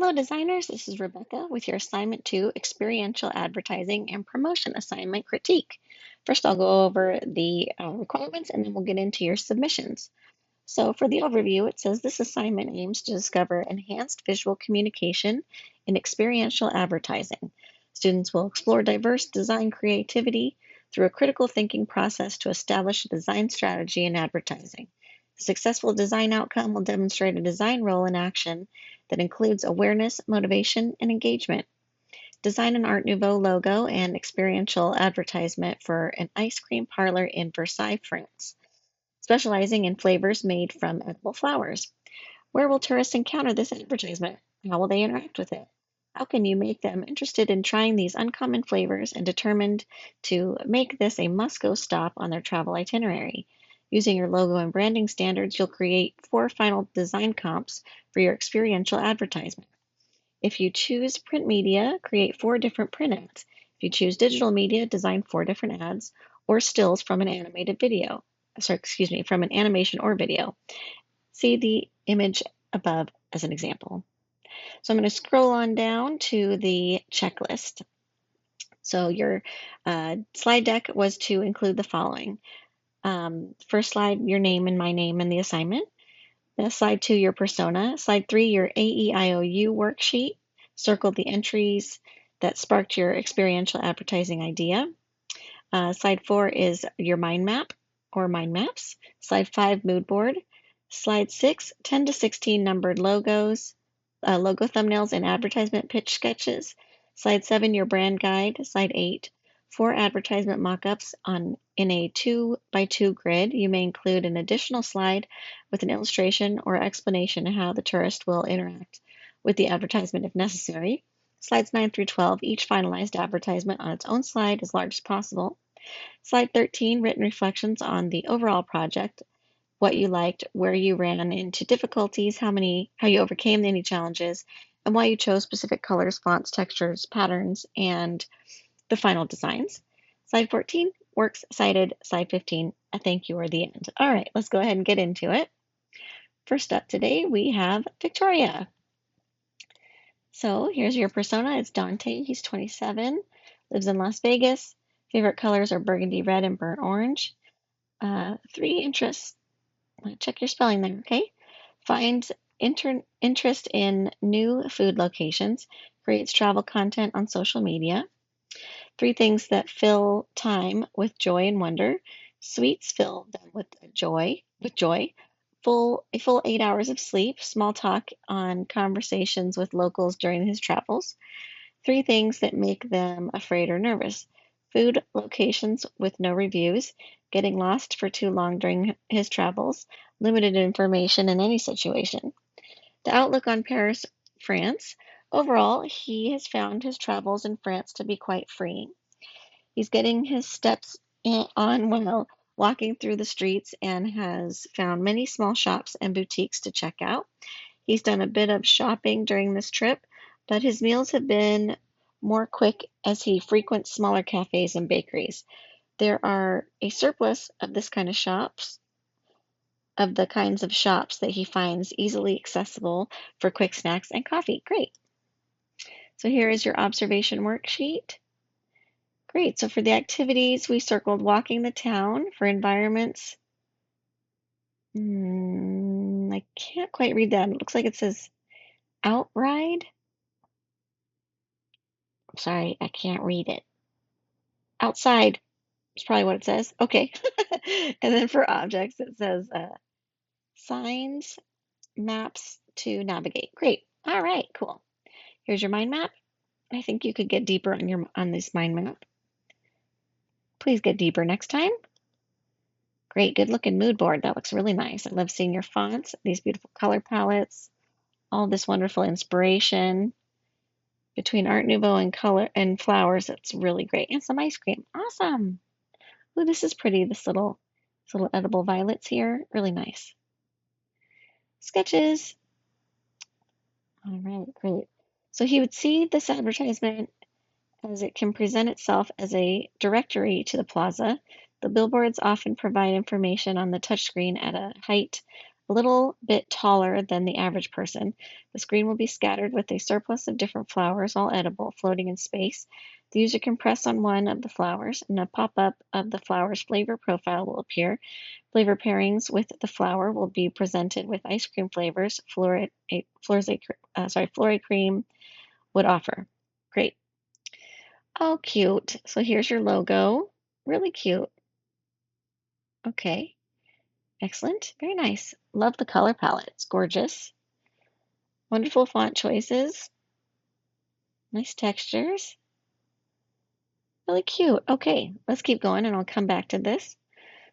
Hello, designers. This is Rebecca with your assignment 2, Experiential Advertising and Promotion Assignment Critique. First, I'll go over the requirements and then we'll get into your submissions. So for the overview, it says this assignment aims to discover enhanced visual communication in experiential advertising. Students will explore diverse design creativity through a critical thinking process to establish a design strategy in advertising. The successful design outcome will demonstrate a design role in action that includes awareness, motivation, and engagement. Design an Art Nouveau logo and experiential advertisement for an ice cream parlor in Versailles, France, specializing in flavors made from edible flowers. Where will tourists encounter this advertisement? How will they interact with it? How can you make them interested in trying these uncommon flavors and determined to make this a must-go stop on their travel itinerary? Using your logo and branding standards, you'll create 4 final design comps for your experiential advertisement. If you choose print media, create 4 different print ads. If you choose digital media, design 4 different ads or stills from an animated video. From an animation or video. See the image above as an example. So I'm going to scroll on down to the checklist. So your slide deck was to include the following. First slide, your name and my name and the assignment. Slide 2, your persona. Slide 3, your AEIOU worksheet. Circle the entries that sparked your experiential advertising idea. Slide 4 is your mind map or mind maps. Slide 5, mood board. Slide 6, 10 to 16 numbered logos, logo thumbnails and advertisement pitch sketches. Slide 7, your brand guide. Slide 8, 4 advertisement mock-ups in a 2x2 grid. You may include an additional slide with an illustration or explanation of how the tourist will interact with the advertisement if necessary. Slides 9 through 12, each finalized advertisement on its own slide as large as possible. Slide 13, written reflections on the overall project, what you liked, where you ran into difficulties, how you overcame any challenges, and why you chose specific colors, fonts, textures, patterns, and the final designs. Slide 14, works cited. Slide 15, a thank you or the end. All right, let's go ahead and get into it. First up today, we have Victoria. So here's your persona. It's Dante. He's 27, lives in Las Vegas. Favorite colors are burgundy red and burnt orange. 3 interests. Check your spelling there, okay? Finds interest in new food locations. Creates travel content on social media. 3 things that fill time with joy and wonder. Sweets fill them with joy. A full 8 hours of sleep. Small talk on conversations with locals during his travels. 3 things that make them afraid or nervous. Food locations with no reviews, getting lost for too long during his travels, limited information in any situation. The outlook on Paris, France. Overall, he has found his travels in France to be quite freeing. He's getting his steps on while walking through the streets and has found many small shops and boutiques to check out. He's done a bit of shopping during this trip, but his meals have been more quick as he frequents smaller cafes and bakeries. There are a surplus of this kind of shops, of the kinds of shops that he finds easily accessible for quick snacks and coffee. Great. So here is your observation worksheet. Great. So for the activities, we circled walking the town. For environments, I can't quite read that. It looks like it says outride. Sorry, I can't read it. Outside is probably what it says. Okay. And then for objects, it says signs, maps to navigate. Great. All right, cool. Here's your mind map. I think you could get deeper on this mind map. Please get deeper next time. Great, good looking mood board. That looks really nice. I love seeing your fonts, these beautiful color palettes, all this wonderful inspiration between Art Nouveau and color and flowers. That's really great. And some ice cream. Awesome. Ooh, this is pretty. This little edible violets here. Really nice. Sketches. All right, great. So he would see this advertisement as it can present itself as a directory to the plaza. The billboards often provide information on the touchscreen at a height a little bit taller than the average person. The screen will be scattered with a surplus of different flowers, all edible, floating in space. The user can press on one of the flowers, and a pop-up of the flower's flavor profile will appear. Flavor pairings with the flower will be presented with ice cream flavors Flore Cream would offer. Great. Oh, cute. So here's your logo. Really cute. Okay. Excellent. Very nice. Love the color palette. It's gorgeous. Wonderful font choices. Nice textures. Really cute. Okay, let's keep going and I'll come back to this.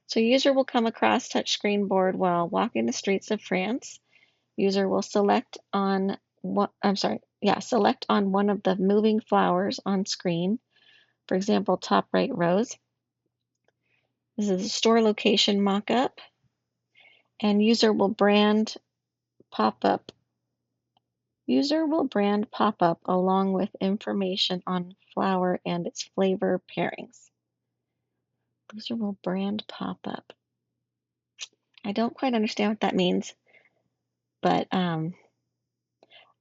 So user will come across touchscreen board while walking the streets of France. User will select on select on one of the moving flowers on screen. For example, top right rose. This is a store location mock-up. And user will brand pop-up. User will brand pop-up along with information on flower and its flavor pairings. User will brand pop-up. I don't quite understand what that means, but I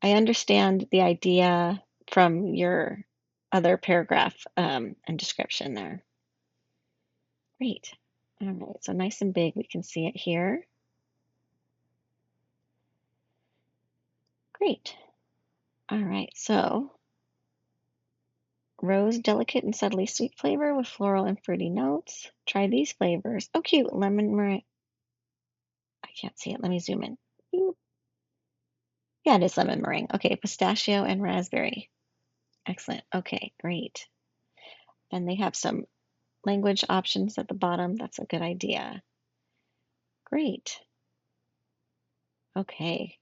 understand the idea from your other paragraph and description there. Great. All right, so nice and big, we can see it here. Great. All right, so rose, delicate and subtly sweet flavor with floral and fruity notes. Try these flavors. Oh, cute. Lemon meringue. I can't see it. Let me zoom in. Boop. Yeah, it is lemon meringue. Okay, pistachio and raspberry. Excellent. Okay, great. And they have some language options at the bottom. That's a good idea. Great. Okay.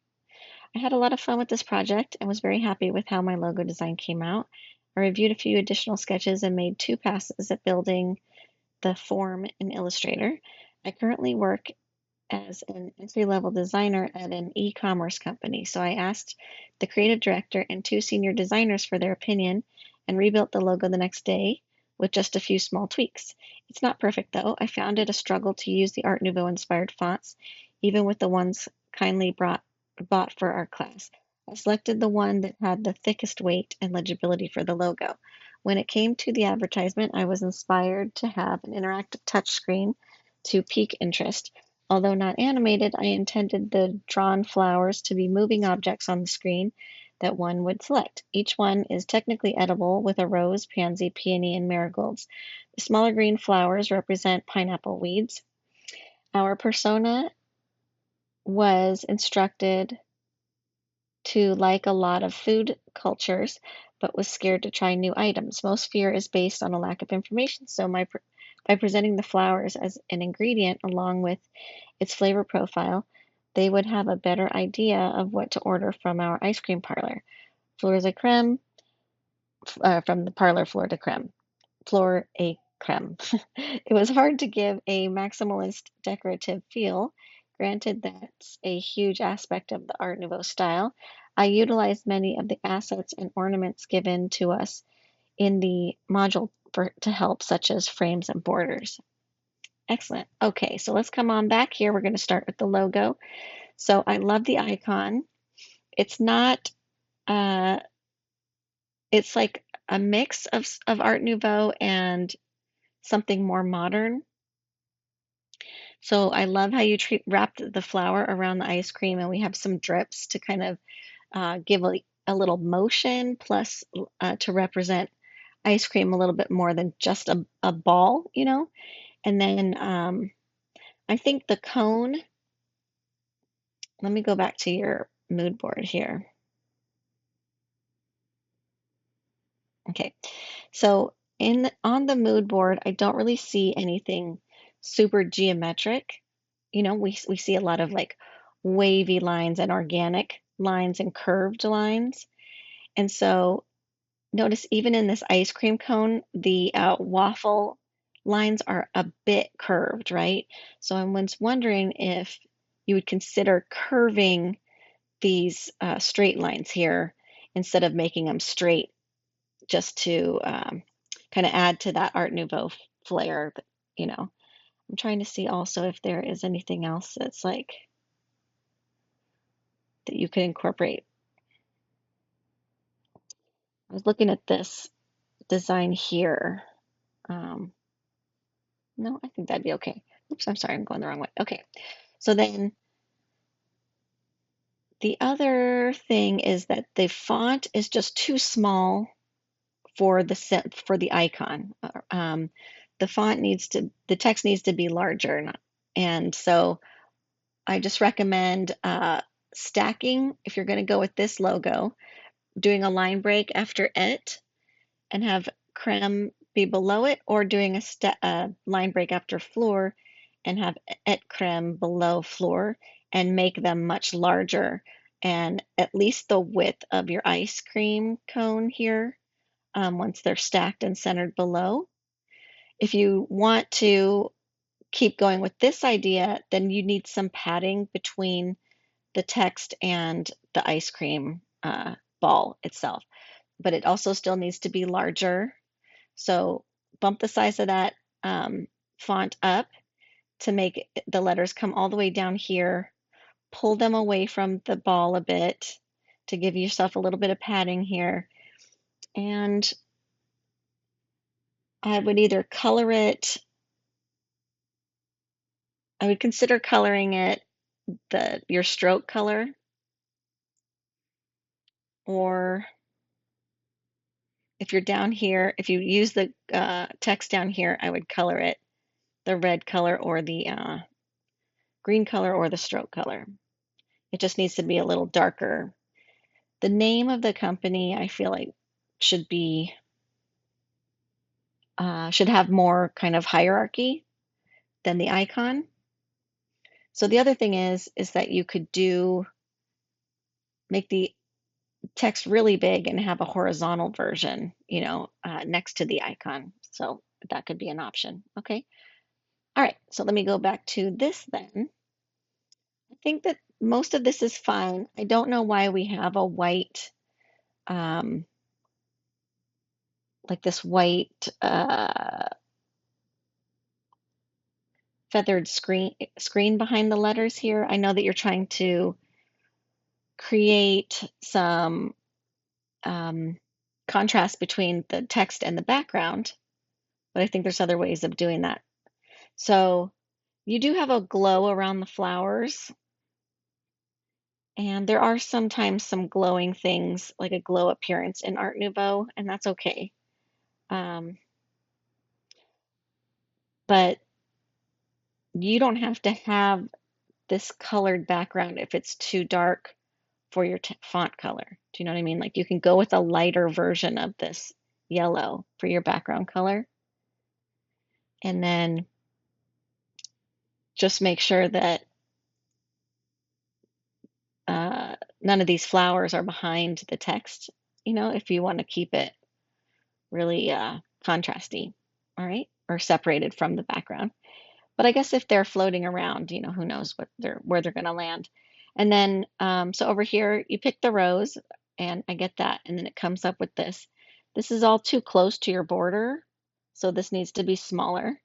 I had a lot of fun with this project and was very happy with how my logo design came out. I reviewed a few additional sketches and made 2 passes at building the form in Illustrator. I currently work as an entry-level designer at an e-commerce company, so I asked the creative director and 2 senior designers for their opinion and rebuilt the logo the next day with just a few small tweaks. It's not perfect though. I found it a struggle to use the Art Nouveau inspired fonts, even with the ones kindly bought for our class. I selected the one that had the thickest weight and legibility for the logo. When it came to the advertisement, I was inspired to have an interactive touchscreen to pique interest. Although not animated, I intended the drawn flowers to be moving objects on the screen that one would select. Each one is technically edible with a rose, pansy, peony, and marigolds. The smaller green flowers represent pineapple weeds. Our persona was instructed to like a lot of food cultures, but was scared to try new items. Most fear is based on a lack of information, so by presenting the flowers as an ingredient along with its flavor profile, they would have a better idea of what to order from our ice cream parlor. Fleur de creme, from the parlor Fleur de creme. Fleur et creme. It was hard to give a maximalist decorative feel. Granted, that's a huge aspect of the Art Nouveau style. I utilized many of the assets and ornaments given to us in the module to help, such as frames and borders. Excellent. Okay, so let's come on back here. We're going to start with the logo. So I love the icon. It's not, it's like a mix of Art Nouveau and something more modern. So I love how you wrapped the flower around the ice cream, and we have some drips to kind of give a little motion, plus to represent ice cream a little bit more than just a ball, you know? And then I think the cone, let me go back to your mood board here. Okay, so on the mood board, I don't really see anything super geometric. You know, we see a lot of like wavy lines and organic lines and curved lines. And so notice even in this ice cream cone, the waffle lines are a bit curved, right? So I was wondering if you would consider curving these straight lines here instead of making them straight, just to kind of add to that Art Nouveau flair, you know. I'm trying to see also if there is anything else that's like that you could incorporate. I was looking at this design here. Um, no, I think that'd be okay. Oops, I'm sorry, I'm going the wrong way. Okay, so then the other thing is that the font is just too small for the icon. The text needs to be larger, and so I just recommend stacking if you're going to go with this logo, doing a line break after it and have creme be below it, or doing a line break after floor and have et creme below floor and make them much larger and at least the width of your ice cream cone here once they're stacked and centered below. If you want to keep going with this idea, then you need some padding between the text and the ice cream ball itself. But it also still needs to be larger. So bump the size of that font up to make the letters come all the way down here. Pull them away from the ball a bit to give yourself a little bit of padding here. And I would either color it, I would consider coloring it your stroke color, or if you're down here, if you use the text down here, I would color it the red color or the green color or the stroke color. It just needs to be a little darker. The name of the company, I feel like, should be should have more kind of hierarchy than the icon. So the other thing is that you could make the text really big and have a horizontal version, next to the icon. So that could be an option. Okay. All right. So let me go back to this then. I think that most of this is fine. I don't know why we have a white, um, like this white feathered screen behind the letters here. I know that you're trying to create some contrast between the text and the background, but I think there's other ways of doing that. So you do have a glow around the flowers, and there are sometimes some glowing things, like a glow appearance in Art Nouveau, and that's okay. Um, but you don't have to have this colored background if it's too dark for your font color. Do you know what I mean? Like you can go with a lighter version of this yellow for your background color, and then just make sure that none of these flowers are behind the text, if you want to keep it really contrasty, all right, or separated from the background. But I guess if they're floating around, who knows where they're going to land. And then, so over here, you pick the rows, and I get that. And then it comes up with this. This is all too close to your border, so this needs to be smaller.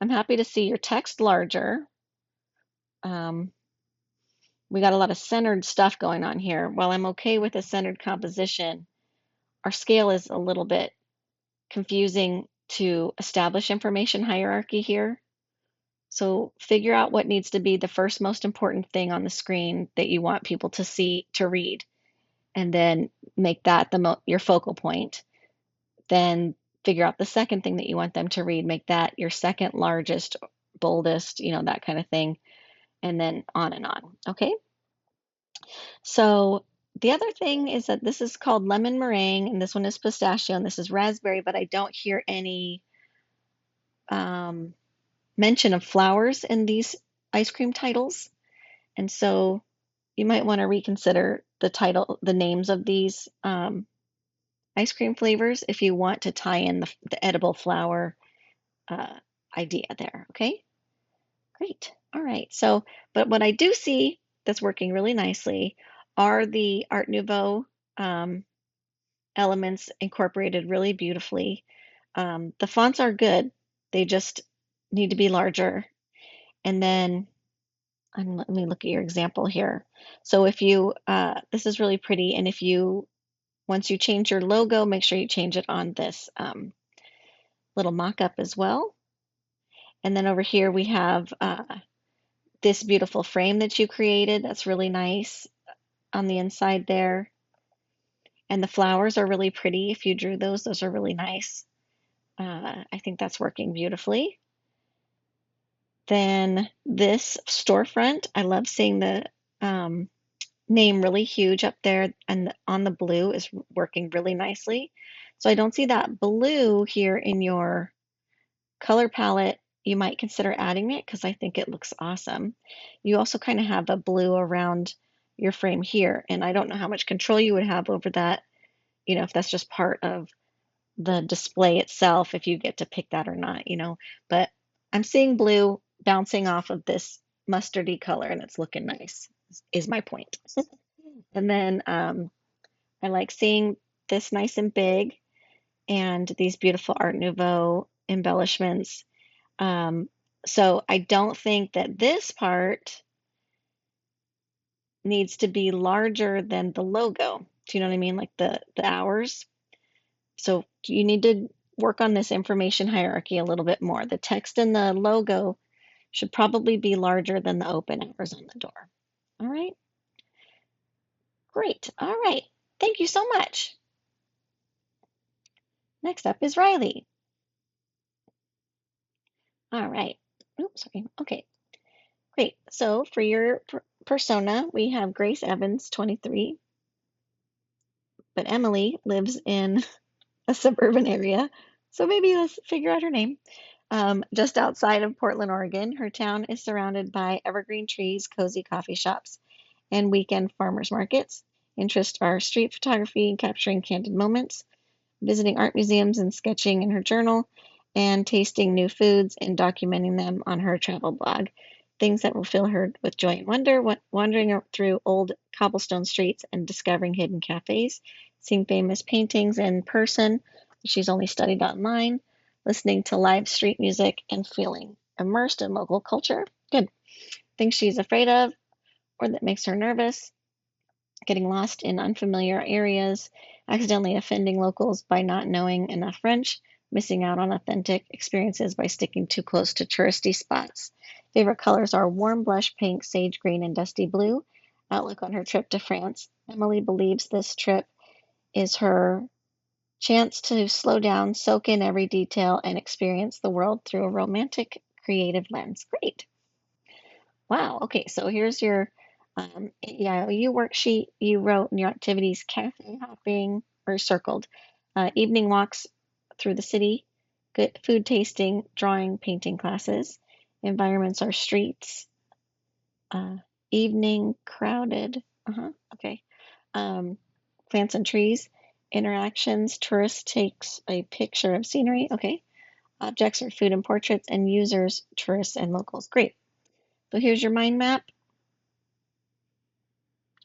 I'm happy to see your text larger. We got a lot of centered stuff going on here. While I'm okay with a centered composition, our scale is a little bit confusing to establish information hierarchy here. So figure out what needs to be the first most important thing on the screen that you want people to see, to read, and then make that your focal point. Then figure out the second thing that you want them to read, make that your second largest, boldest, that kind of thing, and then on and on. Okay? So the other thing is that this is called lemon meringue, and this one is pistachio, and this is raspberry, but I don't hear any mention of flowers in these ice cream titles. And so you might want to reconsider the names of these ice cream flavors if you want to tie in the edible flower uh, idea there. Okay, great. All right. So, but what I do see that's working really nicely are the Art Nouveau elements incorporated really beautifully. The fonts are good, they just need to be larger. And then And let me look at your example here. So if you, this is really pretty, and if you, once you change your logo, make sure you change it on this little mock-up as well. And then over here we have this beautiful frame that you created. That's really nice on the inside there. And the flowers are really pretty. If you drew those, those are really nice. I think that's working beautifully. Then this storefront, I love seeing the name really huge up there, and on the blue is working really nicely. So I don't see that blue here in your color palette. You might consider adding it because I think it looks awesome. You also kind of have a blue around your frame here, and I don't know how much control you would have over that, if that's just part of the display itself, if you get to pick that or not. But I'm seeing blue bouncing off of this mustardy color, and it's looking nice, is my point. And then I like seeing this nice and big and these beautiful Art Nouveau embellishments. So I don't think that this part needs to be larger than the logo. Do you know what I mean? Like the hours. So you need to work on this information hierarchy a little bit more. The text in the logo should probably be larger than the open hours on the door. All right, great. All right, thank you so much. Next up is Riley. All right. Oops, sorry. Okay, great. So for your persona, we have Grace Evans, 23, but Emily lives in a suburban area. So maybe let's figure out her name. Just outside of Portland, Oregon, her town is surrounded by evergreen trees, cozy coffee shops, and weekend farmers markets. Interests are street photography and capturing candid moments, visiting art museums and sketching in her journal, and tasting new foods and documenting them on her travel blog. Things that will fill her with joy and wonder, wandering through old cobblestone streets and discovering hidden cafes, seeing famous paintings in person she's only studied online, listening to live street music, and feeling immersed in local culture. Good. Things she's afraid of or that makes her nervous, getting lost in unfamiliar areas, accidentally offending locals by not knowing enough French, missing out on authentic experiences by sticking too close to touristy spots. Favorite colors are warm blush pink, sage green, and dusty blue. Outlook on her trip to France. Emily believes this trip is her chance to slow down, soak in every detail, and experience the world through a romantic, creative lens. Great. Wow. Okay, so here's your EIOU worksheet. You wrote in your activities cafe hopping or circled, evening walks through the city, good food tasting, drawing, painting classes. Environments are streets, uh, evening, crowded. Okay. Um, plants and trees. Interactions, tourist takes a picture of scenery. Okay. Objects are food and portraits, and users, tourists and locals. Great. So here's your mind map.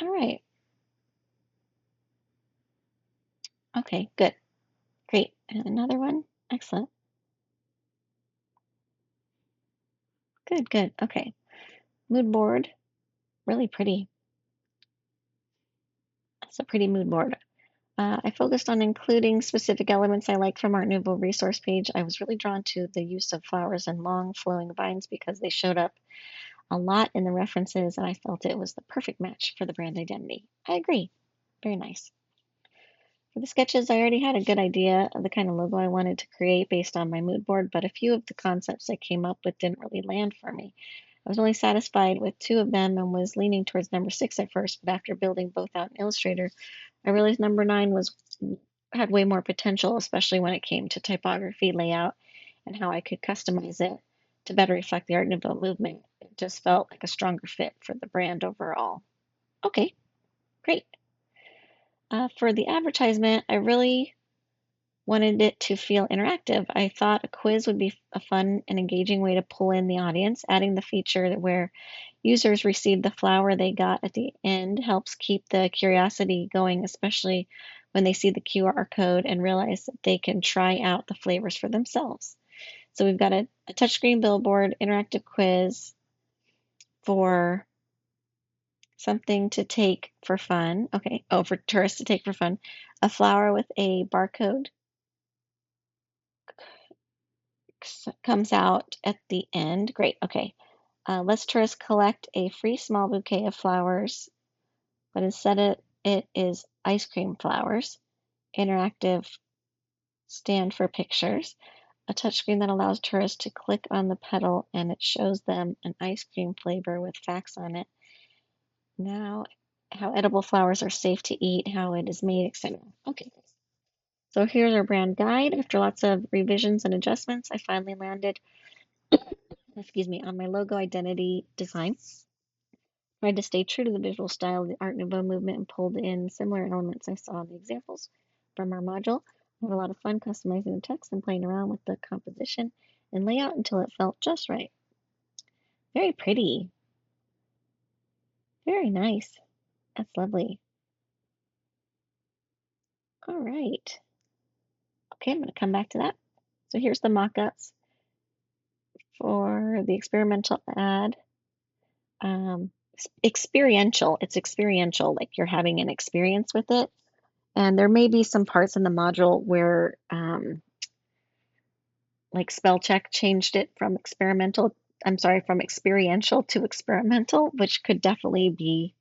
All right. Okay, good. Great. And another one. Excellent. Good, good. Okay. Mood board. Really pretty. It's a pretty mood board. I focused on including specific elements I liked from Art Nouveau resource page. I was really drawn to the use of flowers and long flowing vines because they showed up a lot in the references, and I felt it was the perfect match for the brand identity. I agree. Very nice. For the sketches, I already had a good idea of the kind of logo I wanted to create based on my mood board, but a few of the concepts I came up with didn't really land for me. I was only satisfied with two of them and was leaning towards number 6 at first, but after building both out in Illustrator, I realized number 9 had way more potential, especially when it came to typography, layout, and how I could customize it to better reflect the Art Nouveau movement. It just felt like a stronger fit for the brand overall. Okay, great. For the advertisement, I really wanted it to feel interactive. I thought a quiz would be a fun and engaging way to pull in the audience. Adding the feature where users receive the flower they got at the end helps keep the curiosity going, especially when they see the QR code and realize that they can try out the flavors for themselves. So we've got a touchscreen billboard, interactive quiz for something to take for fun. Okay. Oh, for tourists to take for fun. A flower with a barcode comes out at the end. Great. Okay. Let's tourists collect a free small bouquet of flowers, but instead it is ice cream flowers. Interactive stand for pictures. A touchscreen that allows tourists to click on the petal and it shows them an ice cream flavor with facts on it. Now, how edible flowers are safe to eat, how it is made, etc. Okay, so here's our brand guide. After lots of revisions and adjustments, I finally landed, excuse me, on my logo identity design. Tried to stay true to the visual style of the Art Nouveau movement and pulled in similar elements I saw in the examples from our module. I had a lot of fun customizing the text and playing around with the composition and layout until it felt just right. Very pretty. Very nice. That's lovely. All right. Okay, I'm going to come back to that. So here's the mock-ups for the experimental ad. Experiential. It's experiential, like you're having an experience with it. And there may be some parts in the module where like spell check changed it from from experiential to experimental, which could definitely be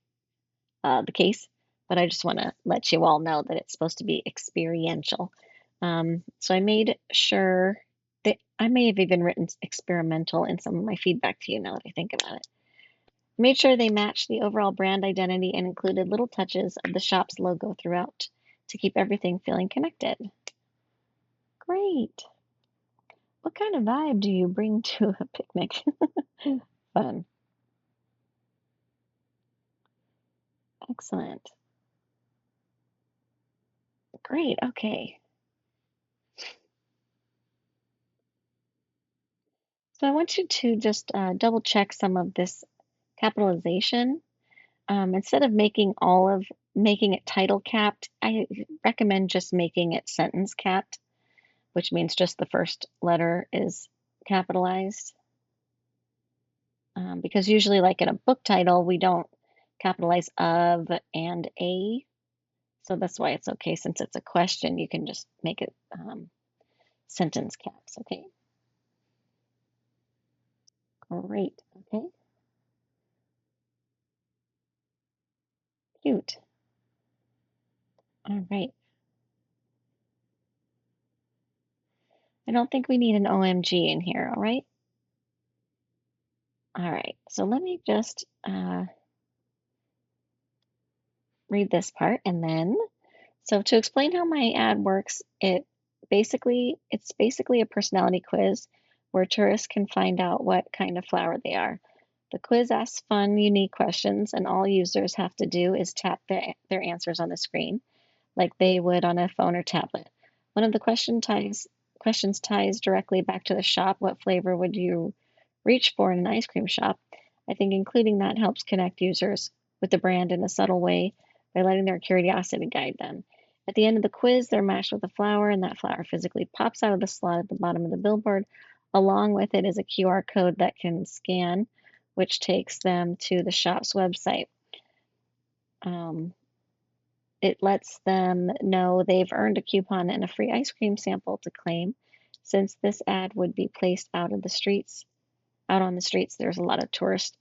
the case. But I just want to let you all know that it's supposed to be experiential. So I made sure that I may have even written experimental in some of my feedback to you now that I think about it. Made sure they matched the overall brand identity and included little touches of the shop's logo throughout to keep everything feeling connected. Great. What kind of vibe do you bring to a picnic? Fun. Excellent. Great. Okay. So I want you to just double check some of this capitalization. Instead of making it title capped, I recommend just making it sentence capped, which means just the first letter is capitalized. Because usually, like in a book title, we don't capitalize of and a. So that's why it's okay. Since it's a question, you can just make it sentence caps. Okay. Great. Okay. Cute. All right. I don't think we need an OMG in here. All right. All right. So let me just read this part and then. So to explain how my ad works, it's basically a personality quiz where tourists can find out what kind of flower they are. The quiz asks fun, unique questions, and all users have to do is tap their answers on the screen like they would on a phone or tablet. One of the questions ties directly back to the shop. What flavor would you reach for in an ice cream shop? I think including that helps connect users with the brand in a subtle way by letting their curiosity guide them. At the end of the quiz, they're matched with a flower, and that flower physically pops out of the slot at the bottom of the billboard. Along with it is a QR code that can scan, which takes them to the shop's website. It lets them know they've earned a coupon and a free ice cream sample to claim. Since this ad would be placed out on the streets, there's a lot of tourists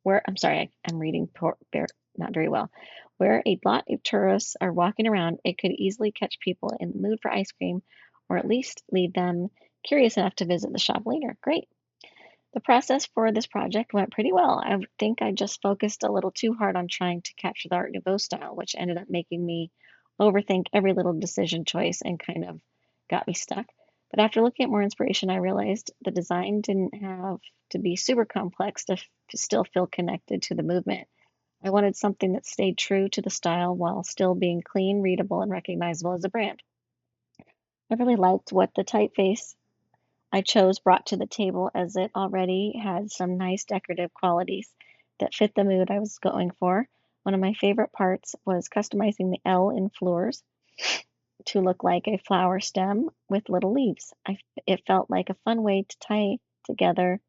I'm reading not very well. Where a lot of tourists are walking around, it could easily catch people in the mood for ice cream or at least leave them curious enough to visit the shop later. Great. The process for this project went pretty well. I think I just focused a little too hard on trying to capture the Art Nouveau style, which ended up making me overthink every little decision choice and kind of got me stuck. But after looking at more inspiration, I realized the design didn't have to be super complex to still feel connected to the movement. I wanted something that stayed true to the style while still being clean, readable, and recognizable as a brand. I really liked what the typeface I chose brought to the table as it already had some nice decorative qualities that fit the mood I was going for. One of my favorite parts was customizing the L in floors to look like a flower stem with little leaves. It felt like a fun way to tie together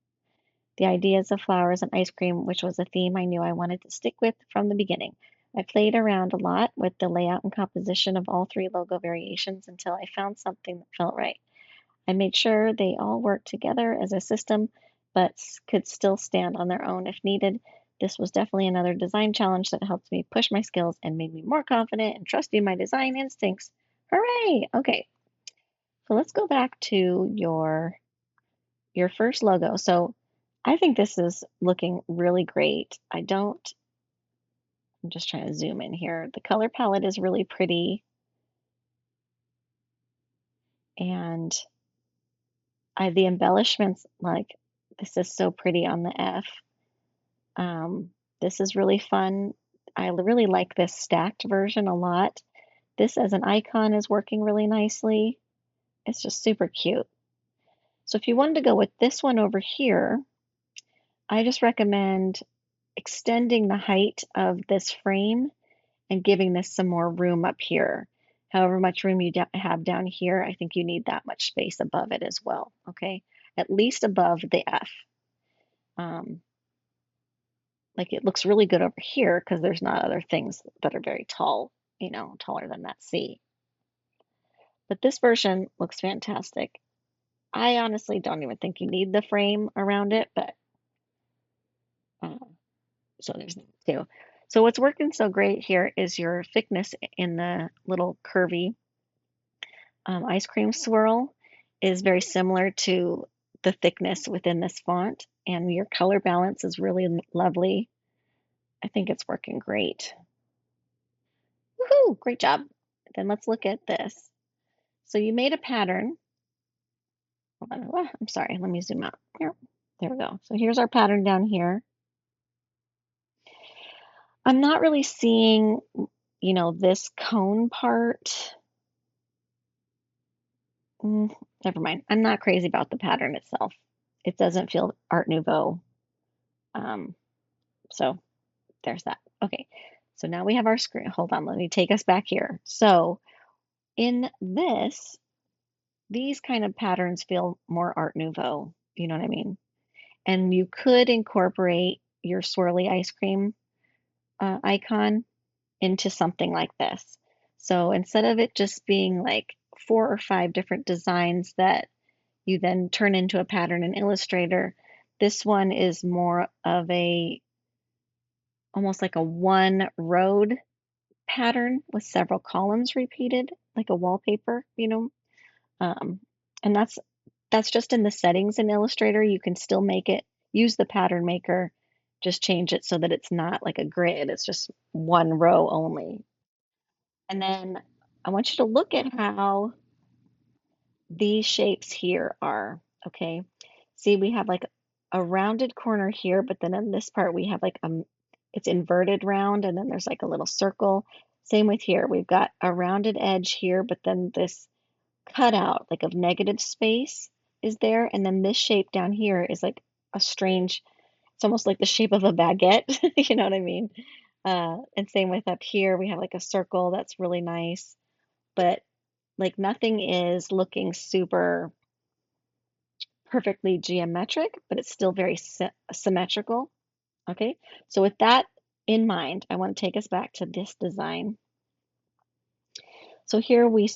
The ideas of flowers and ice cream, which was a theme I knew I wanted to stick with from the beginning. I played around a lot with the layout and composition of all three logo variations until I found something that felt right. I made sure they all worked together as a system, but could still stand on their own if needed. This was definitely another design challenge that helped me push my skills and made me more confident and trusting my design instincts. Hooray! Okay, so let's go back to your first logo. So I think this is looking really great. I'm just trying to zoom in here. The color palette is really pretty, and the embellishments, like this is so pretty on the F. This is really fun. I really like this stacked version a lot. This as an icon is working really nicely. It's just super cute. So if you wanted to go with this one over here, I just recommend extending the height of this frame and giving this some more room up here. However much room you have down here, I think you need that much space above it as well, okay? At least above the F. Like it looks really good over here because there's not other things that are very tall, taller than that C. But this version looks fantastic. I honestly don't even think you need the frame around it, but uh, so there's that too. So what's working so great here is your thickness in the little curvy ice cream swirl is very similar to the thickness within this font, and your color balance is really lovely. I think it's working great. Woohoo! Great job. Then let's look at this. So you made a pattern. Hold on. Oh, I'm sorry. Let me zoom out. Here. There we go. So here's our pattern down here. I'm not really seeing, this cone part. Never mind. I'm not crazy about the pattern itself. It doesn't feel Art Nouveau. So there's that. Okay. So now we have our screen. Hold on. Let me take us back here. So in this, these kind of patterns feel more Art Nouveau. You know what I mean? And you could incorporate your swirly ice cream icon into something like this. So instead of it just being like 4 or 5 different designs that you then turn into a pattern in Illustrator, this one is more of almost like a one road pattern with several columns repeated, like a wallpaper, Um, and that's just in the settings in Illustrator. You can still use the pattern maker, just change it so that it's not like a grid. It's just one row only. And then I want you to look at how these shapes here are, okay? See, we have like a rounded corner here, but then in this part we have like it's inverted round, and then there's like a little circle. Same with here. We've got a rounded edge here, but then this cutout like of negative space is there, and then this shape down here is like a strange, it's almost like the shape of a baguette. You know what I mean? And same with up here, we have like a circle that's really nice, but like nothing is looking super perfectly geometric, but it's still very symmetrical. Okay, so with that in mind, I want to take us back to this design. So here we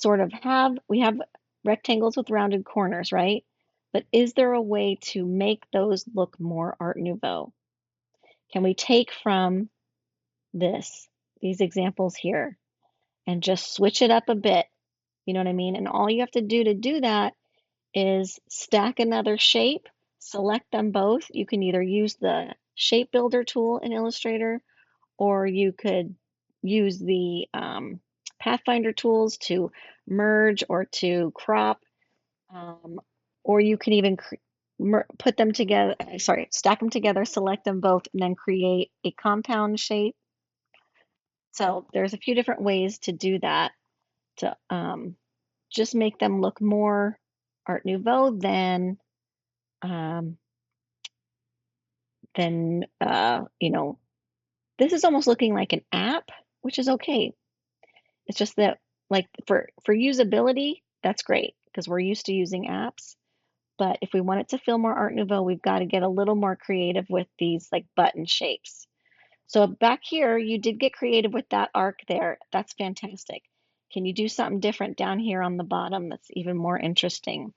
have rectangles with rounded corners, right? But is there a way to make those look more Art Nouveau? Can we take from these examples here, and just switch it up a bit? You know what I mean? And all you have to do that is stack another shape, select them both. You can either use the shape builder tool in Illustrator, or you could use the Pathfinder tools to merge or to crop, um, or you can even put them together, stack them together, select them both, and then create a compound shape. So there's a few different ways to do that to just make them look more Art Nouveau um, than this is almost looking like an app, which is okay. It's just that, like, for usability, that's great because we're used to using apps. But if we want it to feel more Art Nouveau, we've got to get a little more creative with these like button shapes. So back here, you did get creative with that arc there. That's fantastic. Can you do something different down here on the bottom that's even more interesting?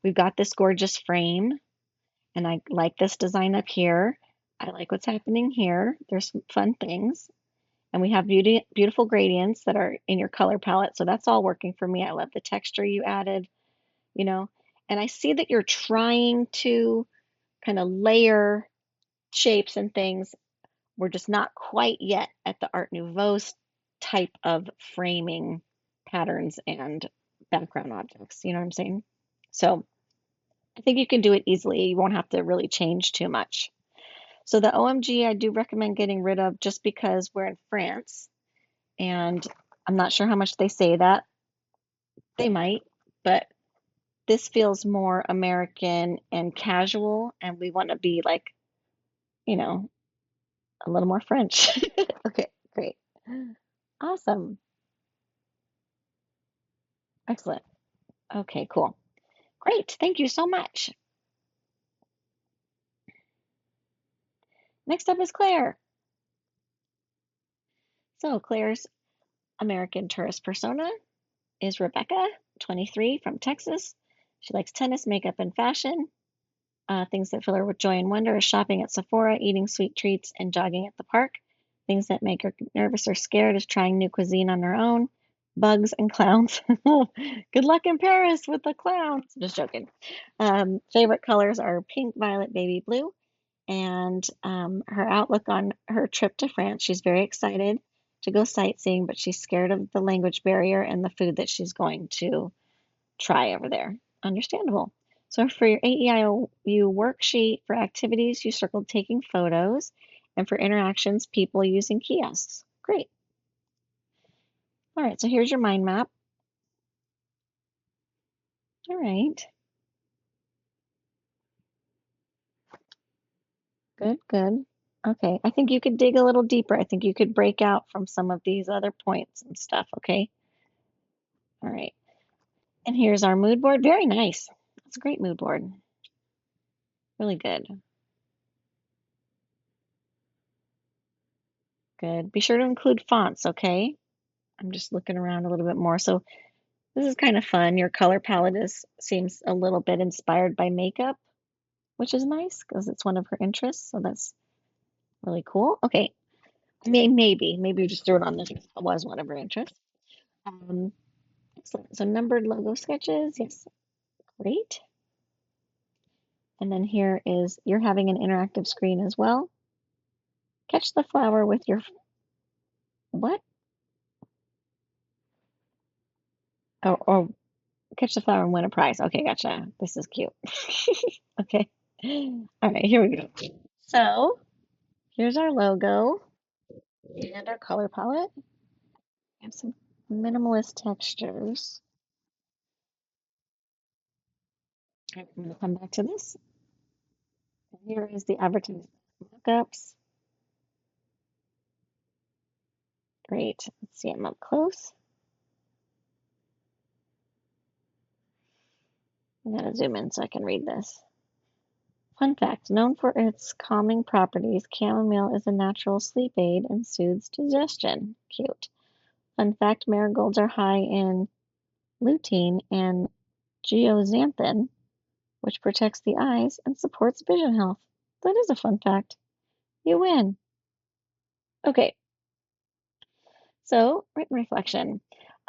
We've got this gorgeous frame, and I like this design up here. I like what's happening here. There's some fun things. And we have beautiful gradients that are in your color palette. So that's all working for me. I love the texture you added, you know. And I see that you're trying to kind of layer shapes and things. We're just not quite yet at the Art Nouveau type of framing patterns and background objects. You know what I'm saying? So I think you can do it easily. You won't have to really change too much. So the OMG, I do recommend getting rid of just because we're in France and I'm not sure how much they say that. They might, but this feels more American and casual, and we want to be like, you know, a little more French. Okay, great. Awesome. Excellent. Okay, cool. Great. Thank you so much. Next up is Claire. So Claire's American tourist persona is Rebecca, 23, from Texas. She likes tennis, makeup, and fashion. Things that fill her with joy and wonder are shopping at Sephora, eating sweet treats, and jogging at the park. Things that make her nervous or scared is trying new cuisine on her own, bugs and clowns. Good luck in Paris with the clowns. Just joking. Favorite colors are pink, violet, baby blue. And her outlook on her trip to France, she's very excited to go sightseeing, but she's scared of the language barrier and the food that she's going to try over there. Understandable. So for your AEIOU worksheet, for activities, you circled taking photos, and for interactions, people using kiosks. Great. All right, so here's your mind map. All right. Good, good. Okay, I think you could dig a little deeper. I think you could break out from some of these other points and stuff, okay? All right. And here's our mood board. Very nice. It's a great mood board. Really good. Good. Be sure to include fonts, okay? I'm just looking around a little bit more. So this is kind of fun. Your color palette seems a little bit inspired by makeup, which is nice because it's one of her interests. So that's really cool. Okay. Maybe you just threw it on this. It was one of her interests. Um, Excellent. So numbered logo sketches. Yes. Great. And then here is, you're having an interactive screen as well. Catch the flower with your, what? Or catch the flower and win a prize. Okay, gotcha. This is cute. Okay. All right, here we go. So here's our logo and our color palette. We have some minimalist textures. I'm going to come back to this. And here is the advertisement mockups. Great. Let's see them up close. I'm going to zoom in so I can read this. Fun fact, known for its calming properties, chamomile is a natural sleep aid and soothes digestion. Cute. Fun fact, marigolds are high in lutein and zeaxanthin, which protects the eyes and supports vision health. That is a fun fact. You win. Okay, so written reflection.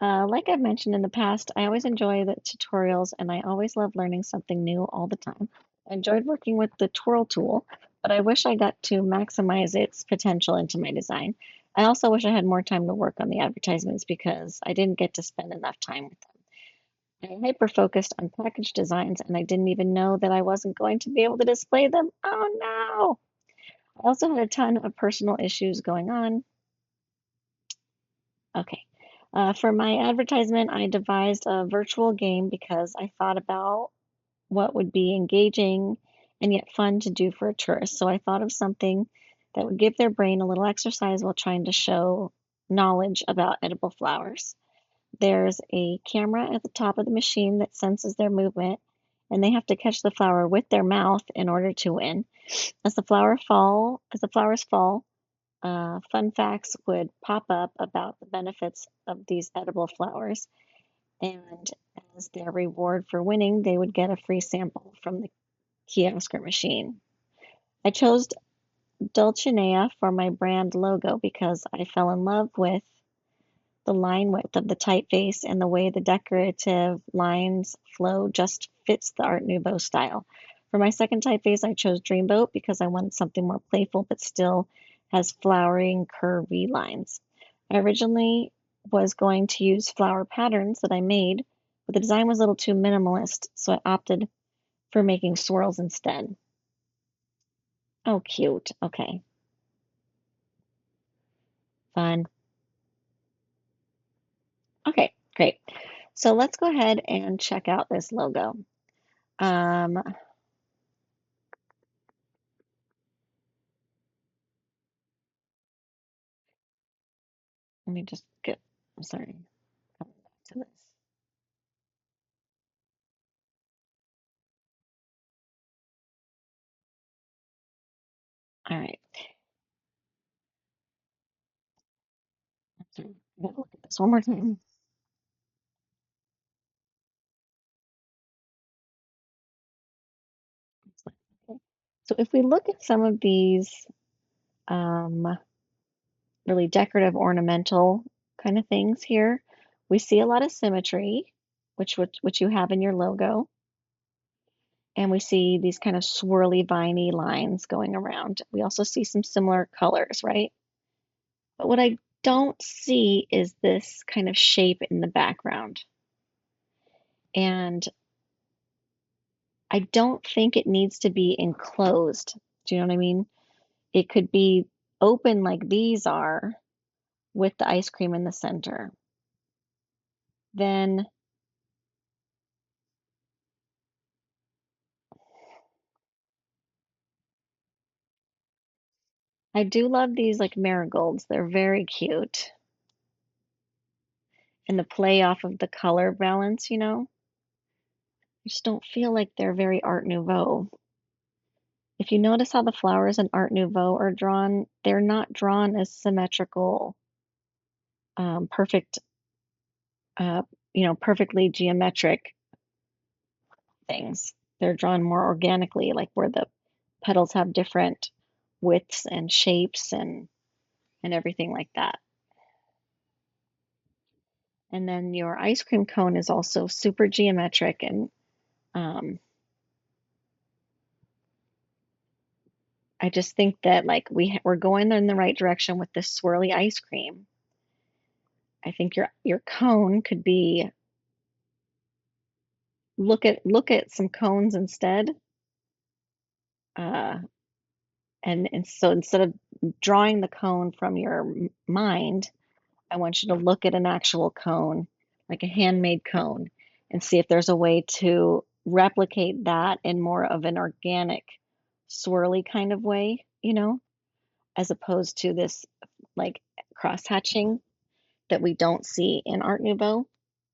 Like I've mentioned in the past, I always enjoy the tutorials and I always love learning something new all the time. I enjoyed working with the twirl tool, but I wish I got to maximize its potential into my design. I also wish I had more time to work on the advertisements because I didn't get to spend enough time with them. I hyper focused on package designs and I didn't even know that I wasn't going to be able to display them. Oh no! I also had a ton of personal issues going on. Okay. For my advertisement, I devised a virtual game because I thought about what would be engaging and yet fun to do for a tourist. So I thought of something that would give their brain a little exercise while trying to show knowledge about edible flowers. There's a camera at the top of the machine that senses their movement, and they have to catch the flower with their mouth in order to win. As the flowers fall, fun facts would pop up about the benefits of these edible flowers, and as their reward for winning, they would get a free sample from the kiosk or machine. I chose Dulcinea for my brand logo because I fell in love with the line width of the typeface and the way the decorative lines flow just fits the Art Nouveau style. For my second typeface, I chose Dreamboat because I wanted something more playful but still has flowering, curvy lines. I originally was going to use flower patterns that I made, but the design was a little too minimalist, so I opted for making swirls instead. Oh, cute. Okay, fun. Okay, great. So let's go ahead and check out this logo. Let me just get, I'm sorry, coming back to this. All right, sorry, I gotta look at this one more time. Okay. So if we look at some of these um, really decorative ornamental kind of things here, we see a lot of symmetry, which you have in your logo, and we see these kind of swirly, viney lines going around. We also see some similar colors, right? But what I don't see is this kind of shape in the background. And I don't think it needs to be enclosed. Do you know what I mean? It could be open like these are with the ice cream in the center. Then I do love these like marigolds. They're very cute. And the play off of the color balance, I just don't feel like they're very Art Nouveau. If you notice how the flowers in Art Nouveau are drawn, they're not drawn as symmetrical, perfect, uh, perfectly geometric things. They're drawn more organically, like where the petals have different widths and shapes and everything like that. And then your ice cream cone is also super geometric and um, I just think that like we're going in the right direction with this swirly ice cream. I think your cone could be look at some cones instead. Uh, and so instead of drawing the cone from your mind, I want you to look at an actual cone, like a handmade cone, and see if there's a way to replicate that in more of an organic, swirly kind of way, as opposed to this like cross hatching that we don't see in Art Nouveau.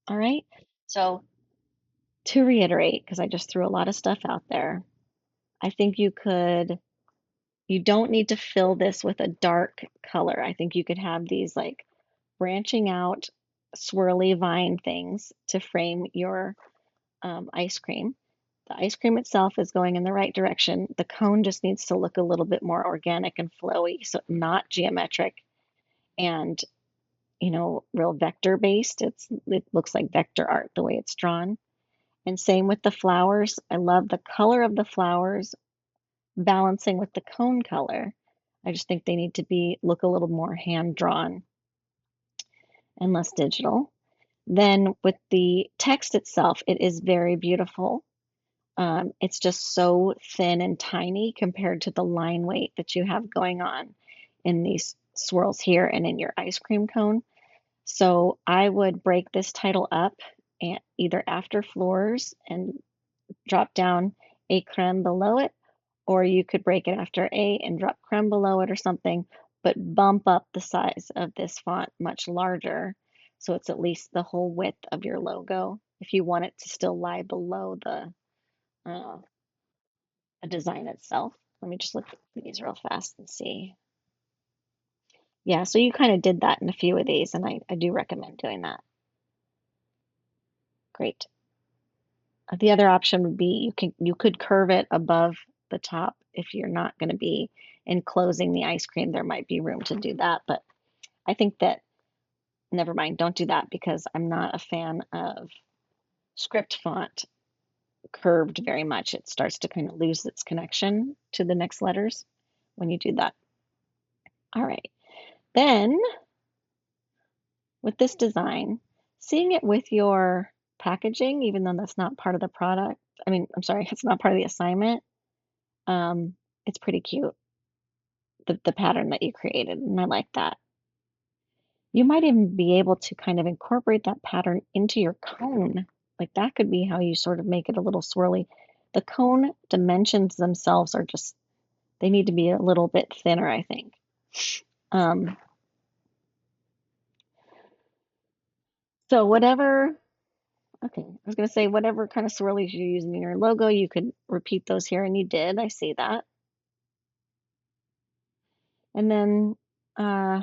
All right. So to reiterate, because I just threw a lot of stuff out there, I think you don't need to fill this with a dark color. I think you could have these like branching out swirly vine things to frame your ice cream. The ice cream itself is going in the right direction. The cone just needs to look a little bit more organic and flowy, so not geometric and real vector based. It looks like vector art the way it's drawn. And same with the flowers. I love the color of the flowers balancing with the cone color. I just think they need to be look a little more hand drawn and less digital. Then with the text itself, it is very beautiful. It's just so thin and tiny compared to the line weight that you have going on in these swirls here and in your ice cream cone. So I would break this title up and either after floors and drop down a creme below it, or you could break it after A and drop creme below it or something, but bump up the size of this font much larger so it's at least the whole width of your logo if you want it to still lie below uh, the design itself. Let me just look at these real fast and see. Yeah, so you kind of did that in a few of these, and I do recommend doing that. Great. The other option would be you could curve it above the top if you're not going to be enclosing the ice cream. There might be room to do that, but I think that never mind, don't do that because I'm not a fan of script font curved very much. It starts to kind of lose its connection to the next letters when you do that. All right. Then with this design, seeing it with your packaging, even though that's not part of the product, I mean, I'm sorry, it's not part of the assignment, um, it's pretty cute, the pattern that you created, and I like that. You might even be able to kind of incorporate that pattern into your cone. Like that could be how you sort of make it a little swirly. The cone dimensions themselves are just, they need to be a little bit thinner, I think. Um, so whatever, okay, I was going to say whatever kind of swirlies you're using in your logo, you could repeat those here, and you did. I see that. And then, uh,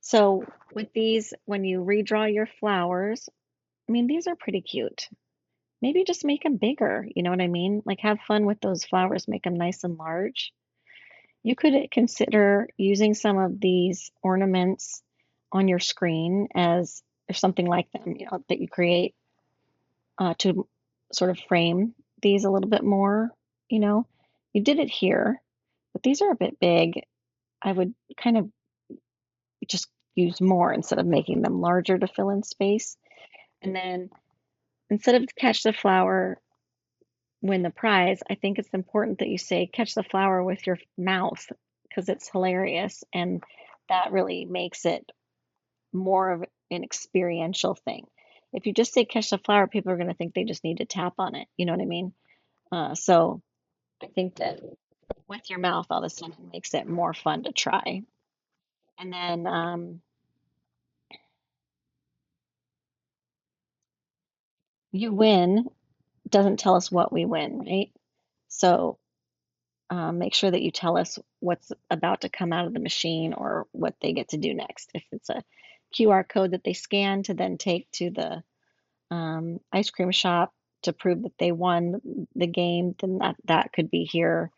so with these, when you redraw your flowers, I mean, these are pretty cute. Maybe just make them bigger, you know what I mean? Like have fun with those flowers, make them nice and large. You could consider using some of these ornaments on your screen as or something like them, you know, that you create to sort of frame these a little bit more, you know. You did it here, but these are a bit big. I would kind of just use more instead of making them larger to fill in space. And then instead of catch the flower, win the prize, I think it's important that you say catch the flower with your mouth because it's hilarious and that really makes it more of an experiential thing. If you just say catch the flower, people are going to think they just need to tap on it. You know what I mean? So I think that with your mouth, all of a sudden makes it more fun to try. And then you win doesn't tell us what we win, right? So make sure that you tell us what's about to come out of the machine or what they get to do next. If it's a QR code that they scan to then take to the ice cream shop to prove that they won the game, then that could be here.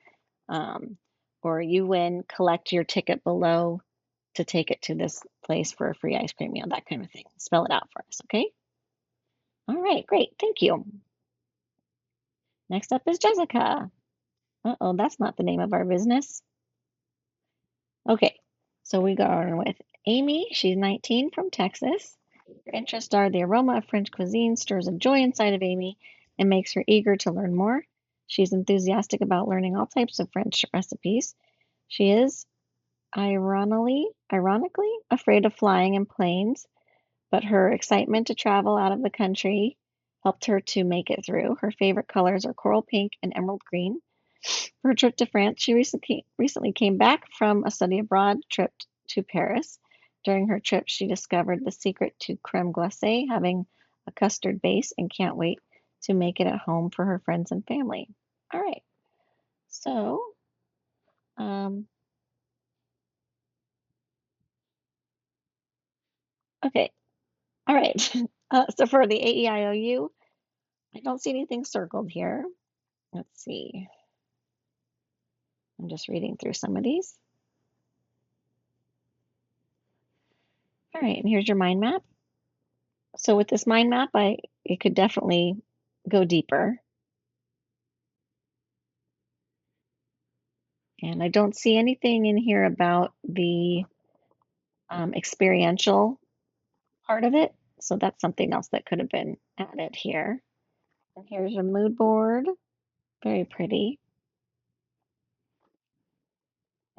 Um, or you win, collect your ticket below to take it to this place for a free ice cream meal, that kind of thing. Spell it out for us, okay? All right, great. Thank you. Next up is Jessica. Uh-oh, that's not the name of our business. Okay, so we go on with Amy. She's 19 from Texas. Her interests are the aroma of French cuisine stirs a joy inside of Amy and makes her eager to learn more. She's enthusiastic about learning all types of French recipes. She is ironically afraid of flying in planes, but her excitement to travel out of the country helped her to make it through. Her favorite colors are coral pink and emerald green. For her trip to France, she recently came back from a study abroad trip to Paris. During her trip, she discovered the secret to creme glacée, having a custard base, and can't wait to make it at home for her friends and family. All right, so um, okay, all right. So for the AEIOU, I don't see anything circled here. Let's see. I'm just reading through some of these. All right, and here's your mind map. So with this mind map, it could definitely go deeper. And I don't see anything in here about the experiential part of it. So that's something else that could have been added here. And here's your mood board. Very pretty.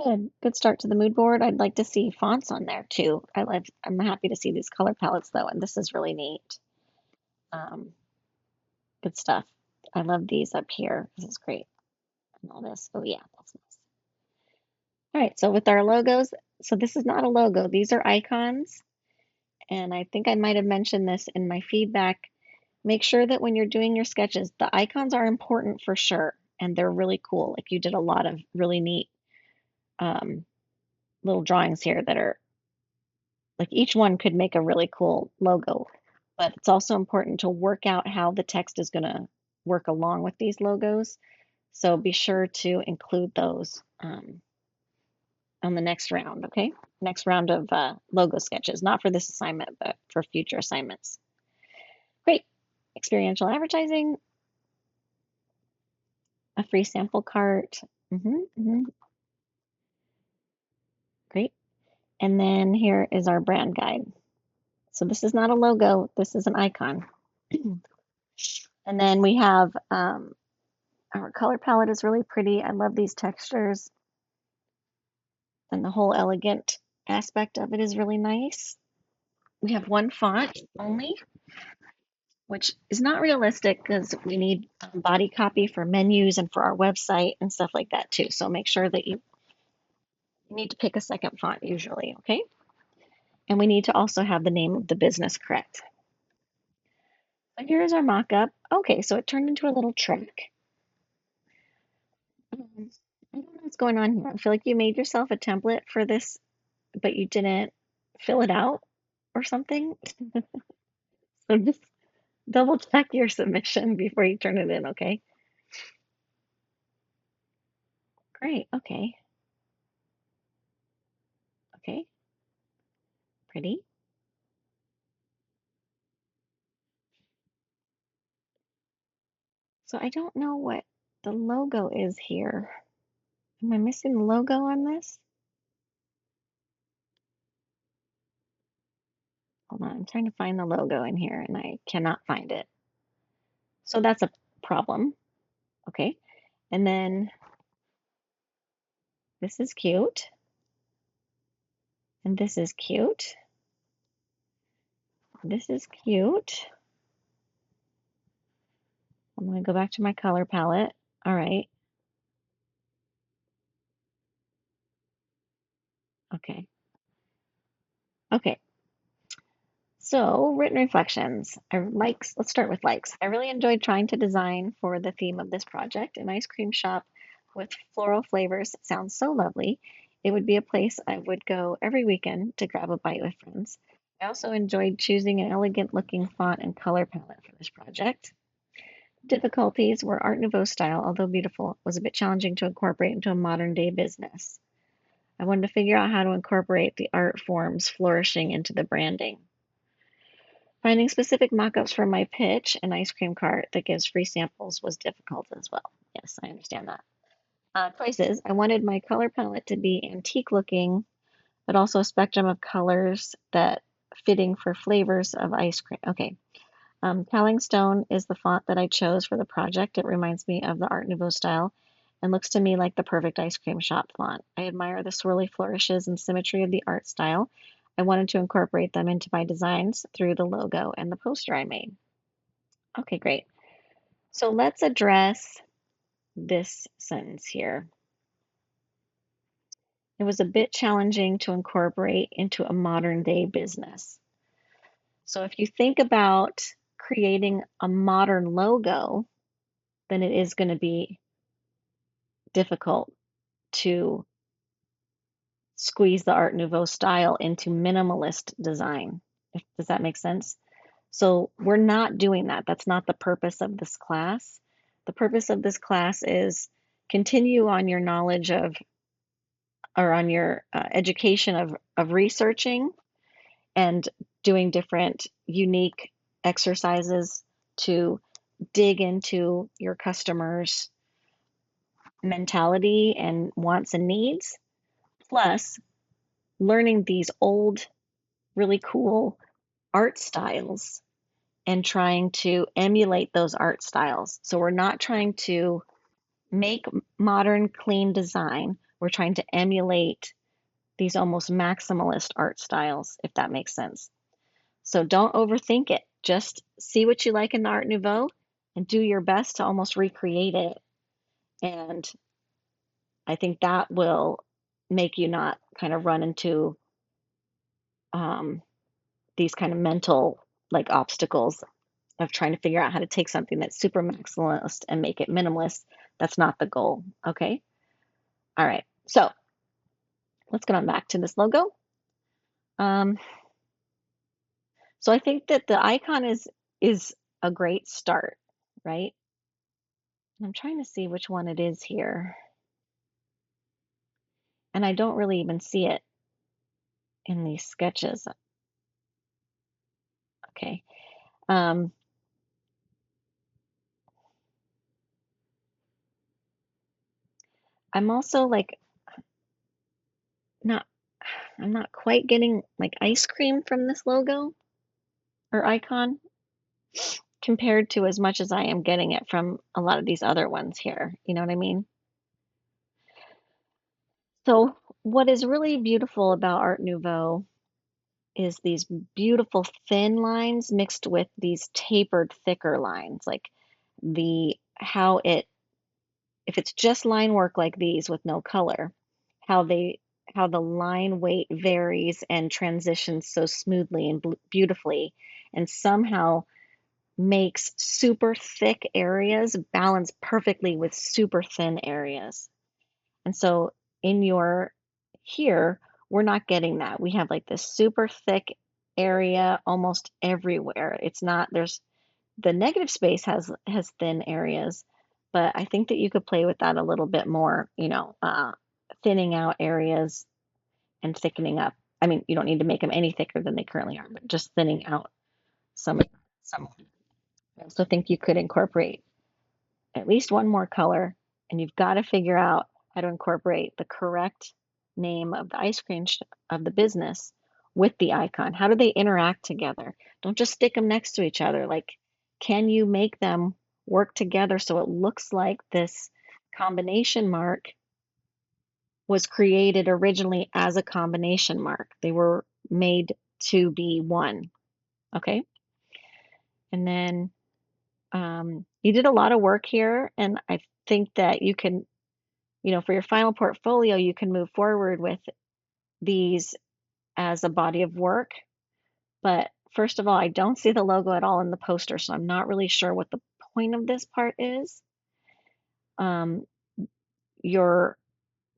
Good. Good start to the mood board. I'd like to see fonts on there too. I'm happy to see these color palettes though, and this is really neat. Um, good stuff. I love these up here. This is great. And all this. Oh yeah, that's nice. All right, so with our logos, so this is not a logo. These are icons. And I think I might have mentioned this in my feedback. Make sure that when you're doing your sketches, the icons are important for sure, and they're really cool. Like you did a lot of really neat um, little drawings here that are like each one could make a really cool logo. But it's also important to work out how the text is going to work along with these logos. So be sure to include those on the next round, okay? Next round of logo sketches, not for this assignment, but for future assignments. Great. Experiential advertising, a free sample cart. Great. And then here is our brand guide. So this is not a logo, this is an icon. And then we have our color palette is really pretty. I love these textures, and the whole elegant aspect of it is really nice. We have one font only, which is not realistic because we need body copy for menus and for our website and stuff like that too. So make sure that you need to pick a second font usually, okay? And we need to also have the name of the business correct. So here's our mock-up. Okay, so it turned into a little track. I don't know what's going on here. I feel like you made yourself a template for this, but you didn't fill it out or something. So just double check your submission before you turn it in, okay? Great, okay. Okay, pretty. So I don't know what the logo is here. Am I missing the logo on this? Hold on, I'm trying to find the logo in here and I cannot find it. So that's a problem. Okay. And then this is cute. And this is cute. This is cute. I'm going to go back to my color palette. All right. Okay. Okay. So, written reflections. Let's start with likes. I really enjoyed trying to design for the theme of this project. An ice cream shop with floral flavors sounds so lovely. It would be a place I would go every weekend to grab a bite with friends. I also enjoyed choosing an elegant looking font and color palette for this project. Difficulties were Art Nouveau style, although beautiful, was a bit challenging to incorporate into a modern day business. I wanted to figure out how to incorporate the art forms flourishing into the branding. Finding specific mock-ups for my pitch and ice cream cart that gives free samples was difficult as well. Yes, I understand that. Choices. I wanted my color palette to be antique looking, but also a spectrum of colors that fitting for flavors of ice cream. Okay. Telling Stone is the font that I chose for the project. It reminds me of the Art Nouveau style and looks to me like the perfect ice cream shop font. I admire the swirly flourishes and symmetry of the art style. I wanted to incorporate them into my designs through the logo and the poster I made. Okay, great. So let's address this sentence here. It was a bit challenging to incorporate into a modern day business. So if you think about creating a modern logo, then it is going to be difficult to squeeze the Art Nouveau style into minimalist design. Does that make sense? So we're not doing that. That's not the purpose of this class. The purpose of this class is continue on your knowledge of, or on your education of researching and doing different unique exercises to dig into your customers' mentality and wants and needs, plus learning these old, really cool art styles and trying to emulate those art styles. So we're not trying to make modern, clean design. We're trying to emulate these almost maximalist art styles, if that makes sense. So don't overthink it. Just see what you like in the Art Nouveau and do your best to almost recreate it. And I think that will make you not kind of run into um, these kind of mental like obstacles of trying to figure out how to take something that's super maximalist and make it minimalist. That's not the goal. Okay. All right. So let's get on back to this logo. Um, so I think that the icon is a great start, right? I'm trying to see which one it is here. And I don't really even see it in these sketches. Okay. Um, I'm also like not I'm not quite getting like ice cream from this logo or icon compared to as much as I am getting it from a lot of these other ones here. You know what I mean? So, what is really beautiful about Art Nouveau is these beautiful thin lines mixed with these tapered thicker lines, like the how it if it's just line work like these with no color, how they how the line weight varies and transitions so smoothly and beautifully, and somehow makes super thick areas balance perfectly with super thin areas. And so in your here, we're not getting that. We have like this super thick area almost everywhere. It's not there's the negative space has thin areas, but I think that you could play with that a little bit more, thinning out areas and thickening up. I mean, you don't need to make them any thicker than they currently are, but just thinning out some some. I also think you could incorporate at least one more color, and you've got to figure out how to incorporate the correct name of the ice cream of the business with the icon. How do they interact together? Don't just stick them next to each other. Like, can you make them work together so it looks like this combination mark was created originally as a combination mark? They were made to be one. Okay. And then you did a lot of work here, and I think that you can, for your final portfolio, you can move forward with these as a body of work. But first of all, I don't see the logo at all in the poster, so I'm not really sure what the point of this part is. Um, your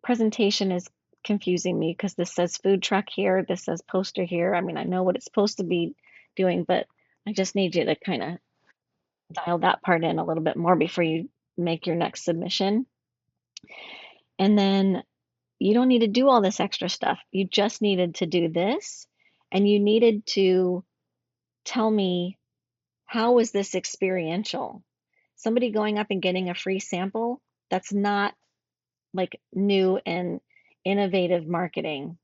presentation is confusing me because this says food truck here, this says poster here. I mean, I know what it's supposed to be doing, but I just need you to kind of dial that part in a little bit more before you make your next submission. And then you don't need to do all this extra stuff. You just needed to do this, and you needed to tell me, how is this experiential? Somebody going up and getting a free sample, that's not like new and innovative marketing.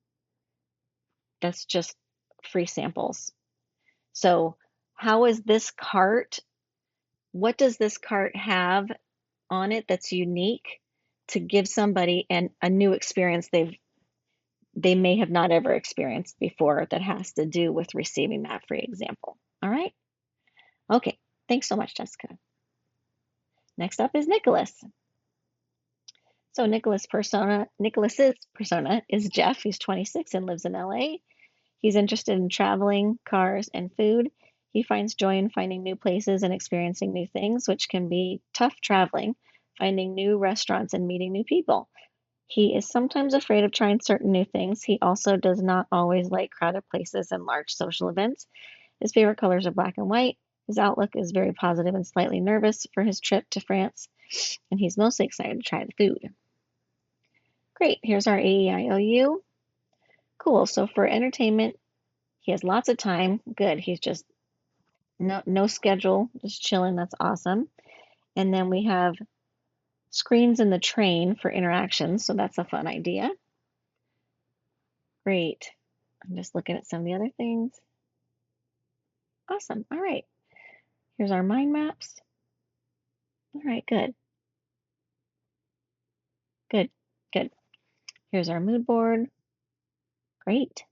That's just free samples. So, how is this cart? What does this cart have on it that's unique to give somebody a new experience they may have not ever experienced before that has to do with receiving that free example? All right. Okay. Thanks so much, Jessica. Next up is Nicholas. So Nicholas's persona is Jeff. He's 26 and lives in LA. He's interested in traveling, cars, and food. He finds joy in finding new places and experiencing new things, which can be tough traveling, finding new restaurants and meeting new people. He is sometimes afraid of trying certain new things. He also does not always like crowded places and large social events. His favorite colors are black and white. His outlook is very positive and slightly nervous for his trip to France, and he's mostly excited to try the food. Great, here's our AEIOU. Cool, so for entertainment, he has lots of time. Good, he's just no schedule, just chilling. That's awesome. And then we have screens in the train for interactions, so that's a fun idea. Great. I'm just looking at some of the other things. Awesome. All right. Here's our mind maps. All right, good. Good. Good. Here's our mood board. Great.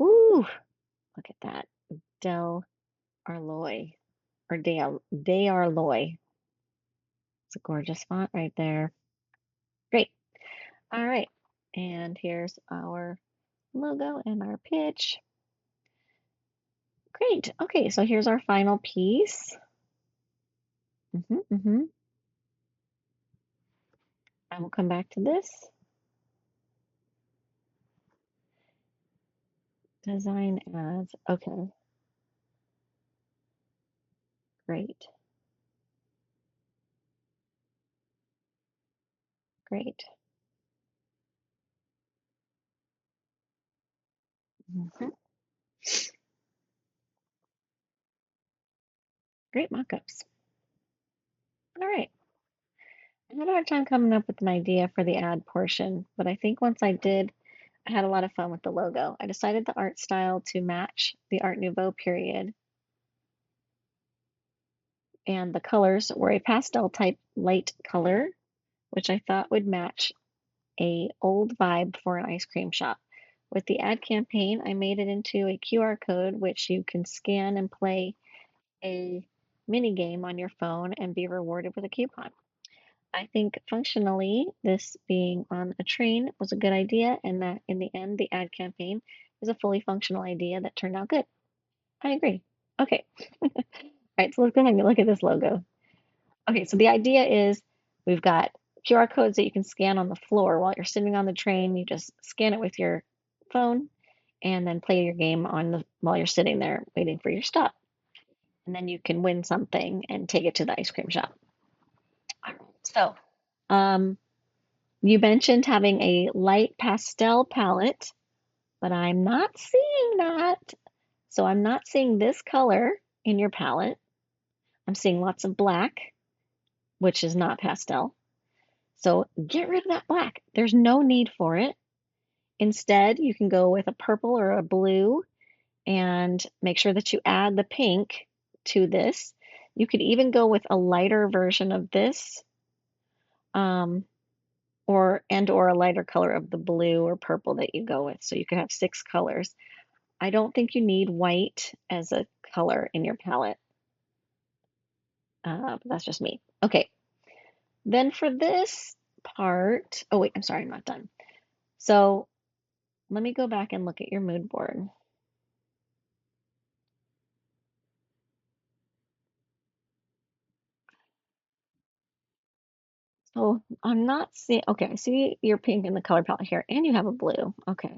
Ooh, look at that. Del Arloy or Day Arloy. It's a gorgeous font right there. Great. All right. And here's our logo and our pitch. Great. Okay, so here's our final piece. Mm-hmm. I will come back to this. Design as, okay, great, great. Mhm. Great mock-ups. All right. I had a hard time coming up with an idea for the ad portion, but I think once I did, I had a lot of fun with the logo. I decided the art style to match the Art Nouveau period, and the colors were a pastel type light color, which I thought would match a old vibe for an ice cream shop. With the ad campaign, I made it into a QR code which you can scan and play a mini game on your phone and be rewarded with a coupon. I think functionally, this being on a train was a good idea, and that in the end, the ad campaign is a fully functional idea that turned out good. I agree. Okay. All right, so let's go ahead and look at this logo. Okay, so the idea is we've got QR codes that you can scan on the floor while you're sitting on the train. You just scan it with your phone and then play your game on the while you're sitting there waiting for your stop. And then you can win something and take it to the ice cream shop. All right. So, um, you mentioned having a light pastel palette, but I'm not seeing that. So I'm not seeing this color in your palette. I'm seeing lots of black, which is not pastel. So get rid of that black. There's no need for it. Instead, you can go with a purple or a blue and make sure that you add the pink to this. You could even go with a lighter version of this, um, or a lighter color of the blue or purple that you go with. So you could have 6 colors. I don't think you need white as a color in your palette, but that's just me. Okay, then for this part, oh wait, I'm sorry, I'm not done. So let me go back and look at your mood board. So I'm not seeing, okay, I see your pink in the color palette here, and you have a blue. Okay.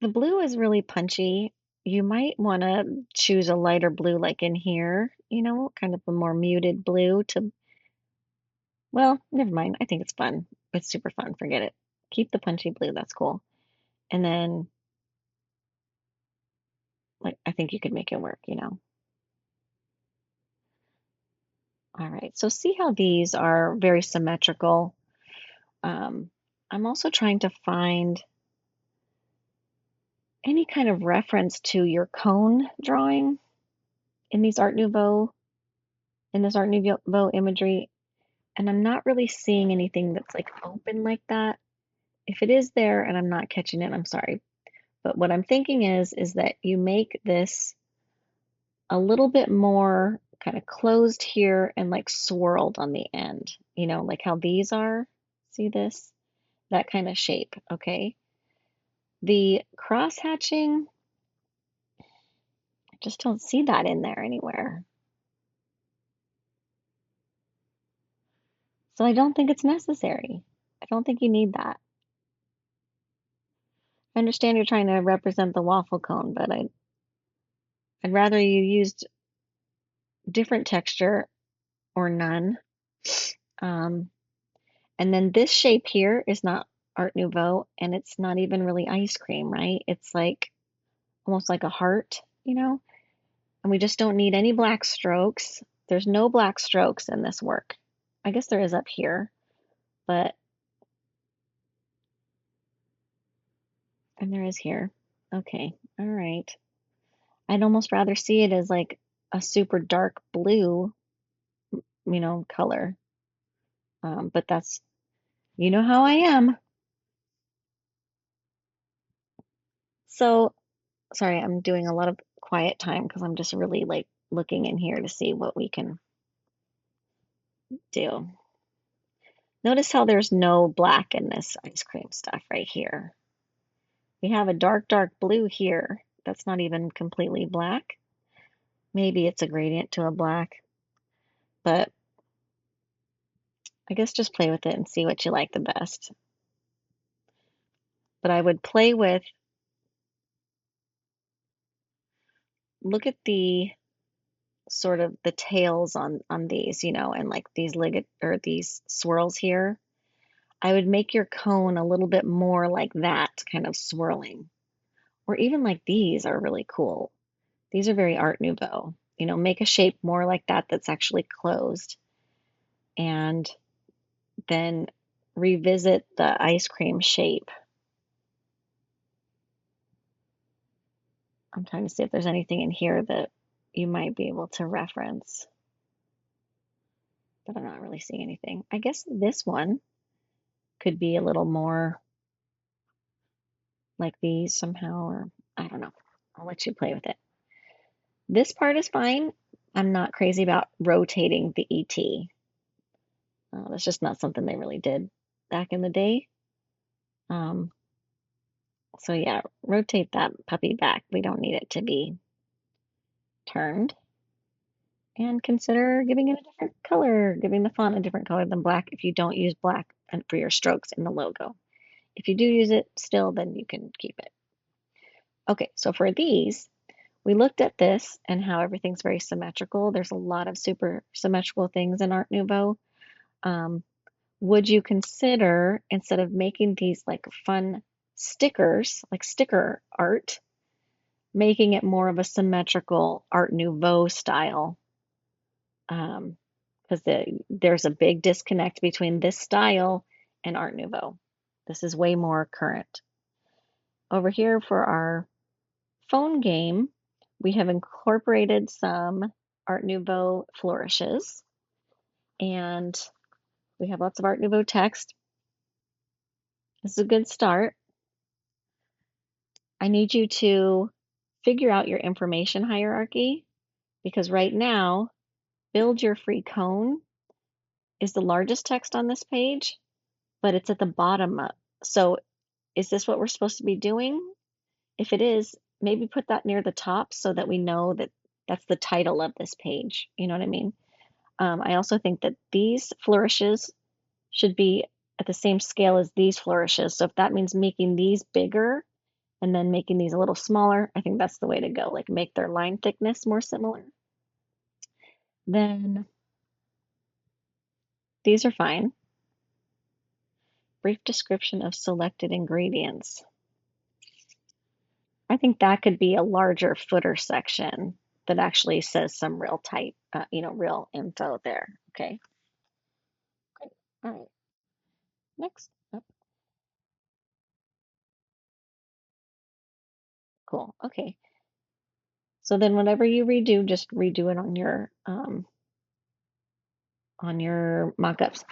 The blue is really punchy. You might want to choose a lighter blue, like in here, kind of a more muted blue to, well, never mind. I think it's fun. It's super fun. Forget it. Keep the punchy blue. That's cool. And then, like, I think you could make it work. All right. So see how these are very symmetrical. Um, I'm also trying to find any kind of reference to your cone drawing in these Art Nouveau, in this Art Nouveau imagery, and I'm not really seeing anything that's like open like that. If it is there and I'm not catching it, I'm sorry. But what I'm thinking is that you make this a little bit more kind of closed here and like swirled on the end, like how these are. See this? That kind of shape, okay? The cross hatching, I just don't see that in there anywhere. So I don't think it's necessary. I don't think you need that. I understand you're trying to represent the waffle cone, but I'd rather you used different texture or none. Um, and then this shape here is not Art Nouveau, and it's not even really ice cream, right? It's like almost like a heart. And we just don't need any black strokes. There's no black strokes in this work. I guess there is up here, but, and there is here. Okay, all right. I'd almost rather see it as like a super dark blue, color. But that's, how I am. So, sorry, I'm doing a lot of quiet time because I'm just really like looking in here to see what we can do. Notice how there's no black in this ice cream stuff right here. We have a dark, dark blue here. That's not even completely black. Maybe it's a gradient to a black, but I guess just play with it and see what you like the best. But I would play with, look at the sort of the tails on these, and like these ligate or these swirls here. I would make your cone a little bit more like that, kind of swirling. Or even like these are really cool. These are very Art Nouveau. Make a shape more like that that's actually closed. And then revisit the ice cream shape. I'm trying to see if there's anything in here that you might be able to reference, but I'm not really seeing anything. I guess this one could be a little more like these somehow, or I don't know. I'll let you play with it. This part is fine. I'm not crazy about rotating the ET. That's just not something they really did back in the day. Um, so yeah, rotate that puppy back. We don't need it to be turned. And consider giving it a different color, giving the font a different color than black if you don't use black for your strokes in the logo. If you do use it still, then you can keep it. Okay, so for these, we looked at this and how everything's very symmetrical. There's a lot of super symmetrical things in Art Nouveau. Would you consider, instead of making these like fun stickers, like sticker art, making it more of a symmetrical Art Nouveau style? Because there's a big disconnect between this style and Art Nouveau. This is way more current. Over here for our phone game, we have incorporated some Art Nouveau flourishes, and we have lots of Art Nouveau text. This is a good start. I need you to figure out your information hierarchy, because right now, build your free cone is the largest text on this page, but it's at the bottom. So is this what we're supposed to be doing? If it is, maybe put that near the top so that we know that that's the title of this page. You know what I mean? I also think that these flourishes should be at the same scale as these flourishes. So if that means making these bigger and then making these a little smaller, I think that's the way to go. Like make their line thickness more similar. Then these are fine. Brief description of selected ingredients. I think that could be a larger footer section that actually says some real type, real info there. Okay. Good. All right. Next up. Cool. Okay. So then whatever you redo, just redo it on your mock-ups.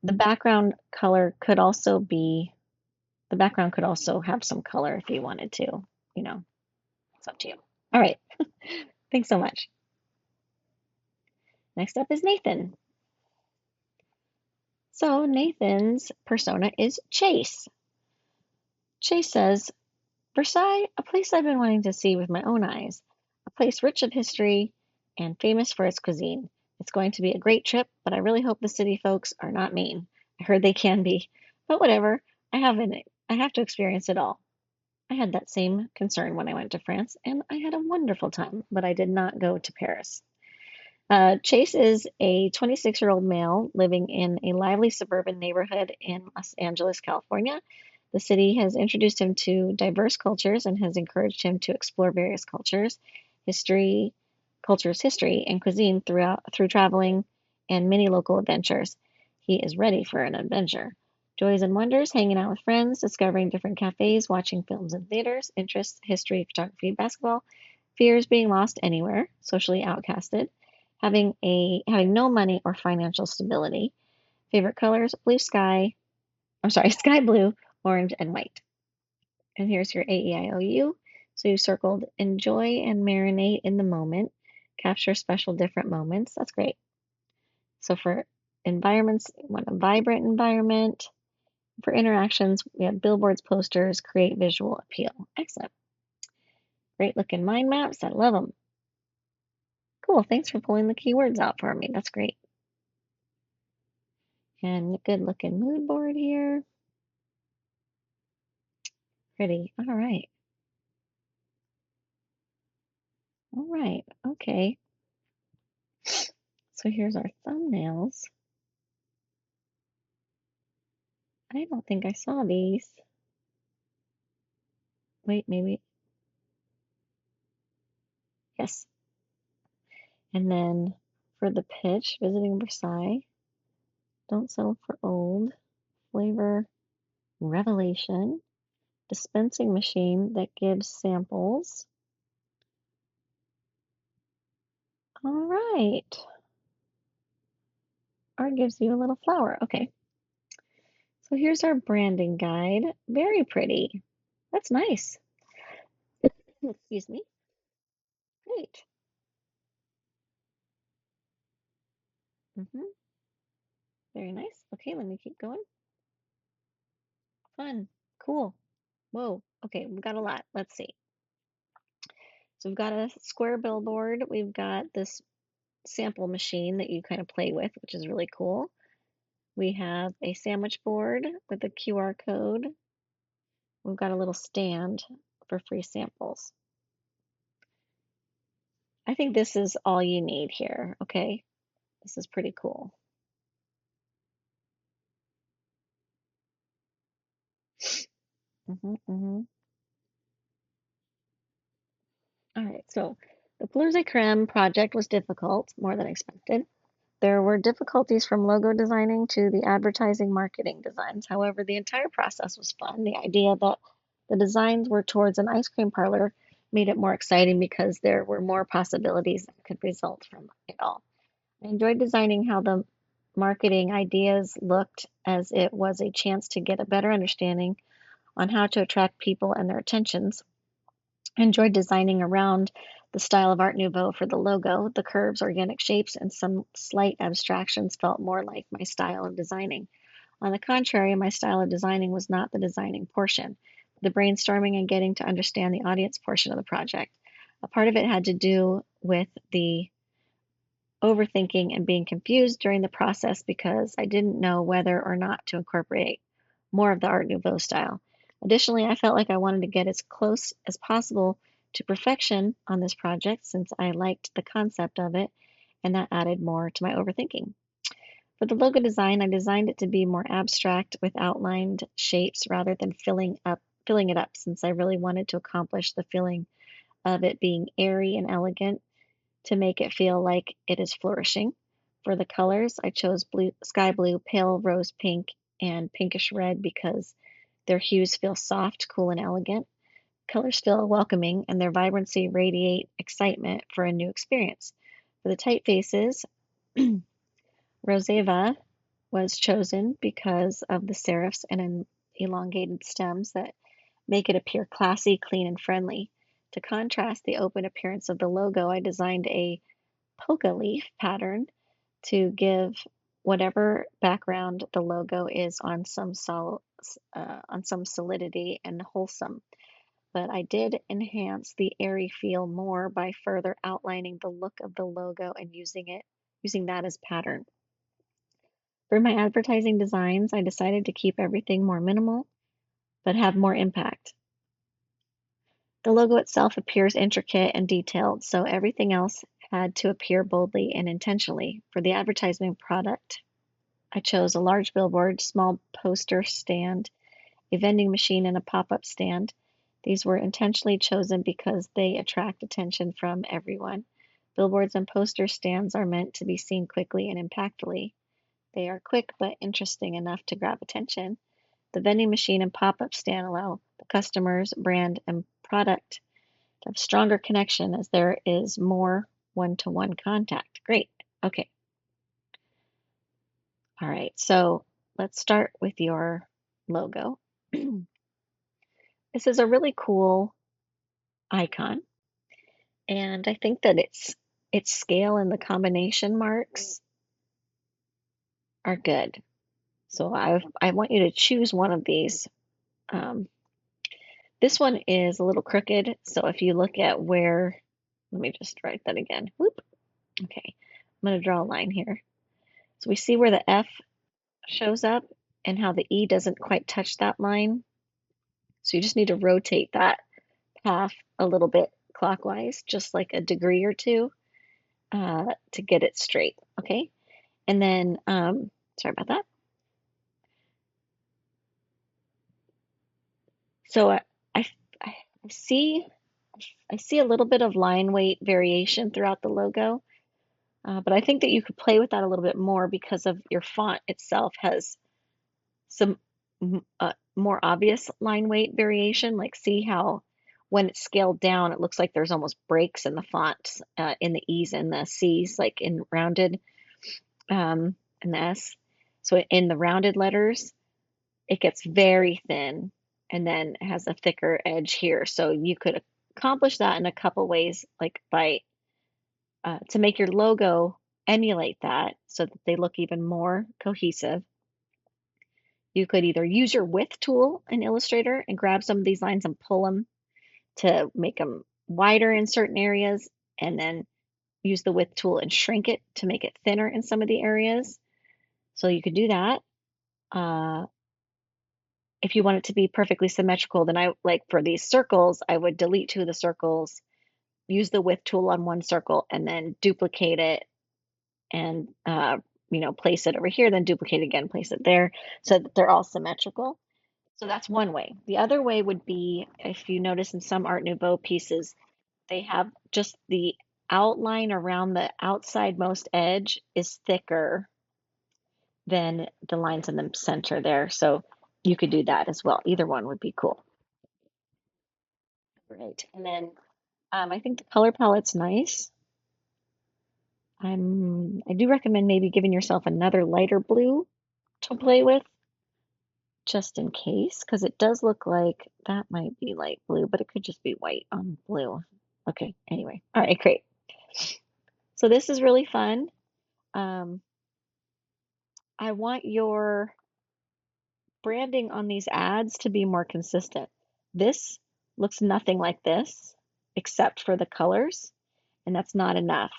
The background color could also be, the background could also have some color if you wanted to, it's up to you. All right. Thanks so much. Next up is Nathan. So Nathan's persona is Chase. Chase says, Versailles, a place I've been wanting to see with my own eyes, a place rich of history and famous for its cuisine. It's going to be a great trip, but I really hope the city folks are not mean. I heard they can be, but whatever. I have to experience it all. I had that same concern when I went to France, and I had a wonderful time, but I did not go to Paris. Chase is a 26-year-old male living in a lively suburban neighborhood in Los Angeles, California. The city has introduced him to diverse cultures and has encouraged him to explore various history, history, and cuisine through traveling and many local adventures. He is ready for an adventure. Joys and wonders, hanging out with friends, discovering different cafes, watching films in theaters, interests, history, photography, basketball, fears being lost anywhere, socially outcasted, having no money or financial stability. Favorite colors, sky blue, orange, and white. And here's your AEIOU. So you circled enjoy and marinate in the moment. Capture special different moments. That's great. So for environments, we want a vibrant environment. For interactions, we have billboards, posters, create visual appeal. Excellent. Great looking mind maps. I love them. Cool. Thanks for pulling the keywords out for me. That's great. And a good looking mood board here. Pretty. All right. All right. Okay. So here's our thumbnails. I don't think I saw these. Wait, maybe. Yes. And then for the pitch, visiting Versailles, don't settle for old, flavor, revelation, dispensing machine that gives samples. All right. Or gives you a little flower. Okay. So here's our branding guide. Very pretty. That's nice. Excuse me. Great. Very nice. Okay, let me keep going. Fun. Cool. Whoa. Okay, we've got a lot. Let's see. So we've got a square billboard. We've got this sample machine that you kind of play with, which is really cool. We have a sandwich board with a QR code. We've got a little stand for free samples. I think this is all you need here, okay? This is pretty cool. All right, so the Bleuze Creme project was difficult, more than expected. There were difficulties from logo designing to the advertising marketing designs. However, the entire process was fun. The idea that the designs were towards an ice cream parlor made it more exciting because there were more possibilities that could result from it all. I enjoyed designing how the marketing ideas looked, as it was a chance to get a better understanding on how to attract people and their attentions. I enjoyed designing around the style of Art Nouveau for the logo. The curves, organic shapes, and some slight abstractions felt more like my style of designing. On the contrary, my style of designing was not the designing portion, the brainstorming and getting to understand the audience portion of the project. A part of it had to do with the overthinking and being confused during the process because I didn't know whether or not to incorporate more of the Art Nouveau style. Additionally, I felt like I wanted to get as close as possible to perfection on this project since I liked the concept of it, and that added more to my overthinking. For the logo design, I designed it to be more abstract with outlined shapes rather than filling it up since I really wanted to accomplish the feeling of it being airy and elegant to make it feel like it is flourishing. For the colors, I chose blue, sky blue, pale rose pink, and pinkish red because their hues feel soft, cool, and elegant. Colors feel welcoming, and their vibrancy radiate excitement for a new experience. For the typefaces, Roseva was chosen because of the serifs and elongated stems that make it appear classy, clean, and friendly. To contrast the open appearance of the logo, I designed a polka leaf pattern to give whatever background the logo is on some solidity and wholesome. But I did enhance the airy feel more by further outlining the look of the logo and using that as pattern. For my advertising designs, I decided to keep everything more minimal but have more impact. The logo itself appears intricate and detailed, so everything else had to appear boldly and intentionally. For the advertising product, I chose a large billboard, small poster stand, a vending machine, and a pop-up stand. These were intentionally chosen because they attract attention from everyone. Billboards and poster stands are meant to be seen quickly and impactfully. They are quick but interesting enough to grab attention. The vending machine and pop-up stand allow the customer's brand and product to have stronger connection as there is more one-to-one contact. Great. Okay. All right. So let's start with your logo. This is a really cool icon, and I think that its scale and the combination marks are good. So I want you to choose one of these. Um, this one is a little crooked, so if you look at where, let me just write that again. Whoop. Okay, I'm going to draw a line here. So we see where the F shows up and how the E doesn't quite touch that line. So you just need to rotate that path a little bit clockwise, just like a degree or two, to get it straight. Okay, and then sorry about that. So I, I see I see a little bit of line weight variation throughout the logo, but I think that you could play with that a little bit more because of your font itself has some more obvious line weight variation. Like, see how when it's scaled down, it looks like there's almost breaks in the font, in the E's and the C's, like in rounded, and the S. So in the rounded letters, it gets very thin and then has a thicker edge here. So you could accomplish that in a couple ways, like by to make your logo emulate that so that they look even more cohesive. You could either use your width tool in Illustrator and grab some of these lines and pull them to make them wider in certain areas, and then use the width tool and shrink it to make it thinner in some of the areas. So you could do that. Uh, if you want it to be perfectly symmetrical, then I like for these circles, I would delete two of the circles, use the width tool on one circle, and then duplicate it and place it over here, then duplicate again, place it there, so that they're all symmetrical. So that's one way. The other way would be, if you notice in some Art Nouveau pieces, they have just the outline around the outside most edge is thicker than the lines in the center there. So you could do that as well. Either one would be cool. Right. And then I think the color palette's nice. I do recommend maybe giving yourself another lighter blue to play with, just in case, because it does look like that might be light blue, but it could just be white on blue. Okay, anyway. All right, great. So this is really fun. Um, I want your branding on these ads to be more consistent. This looks nothing like this, except for the colors, and that's not enough.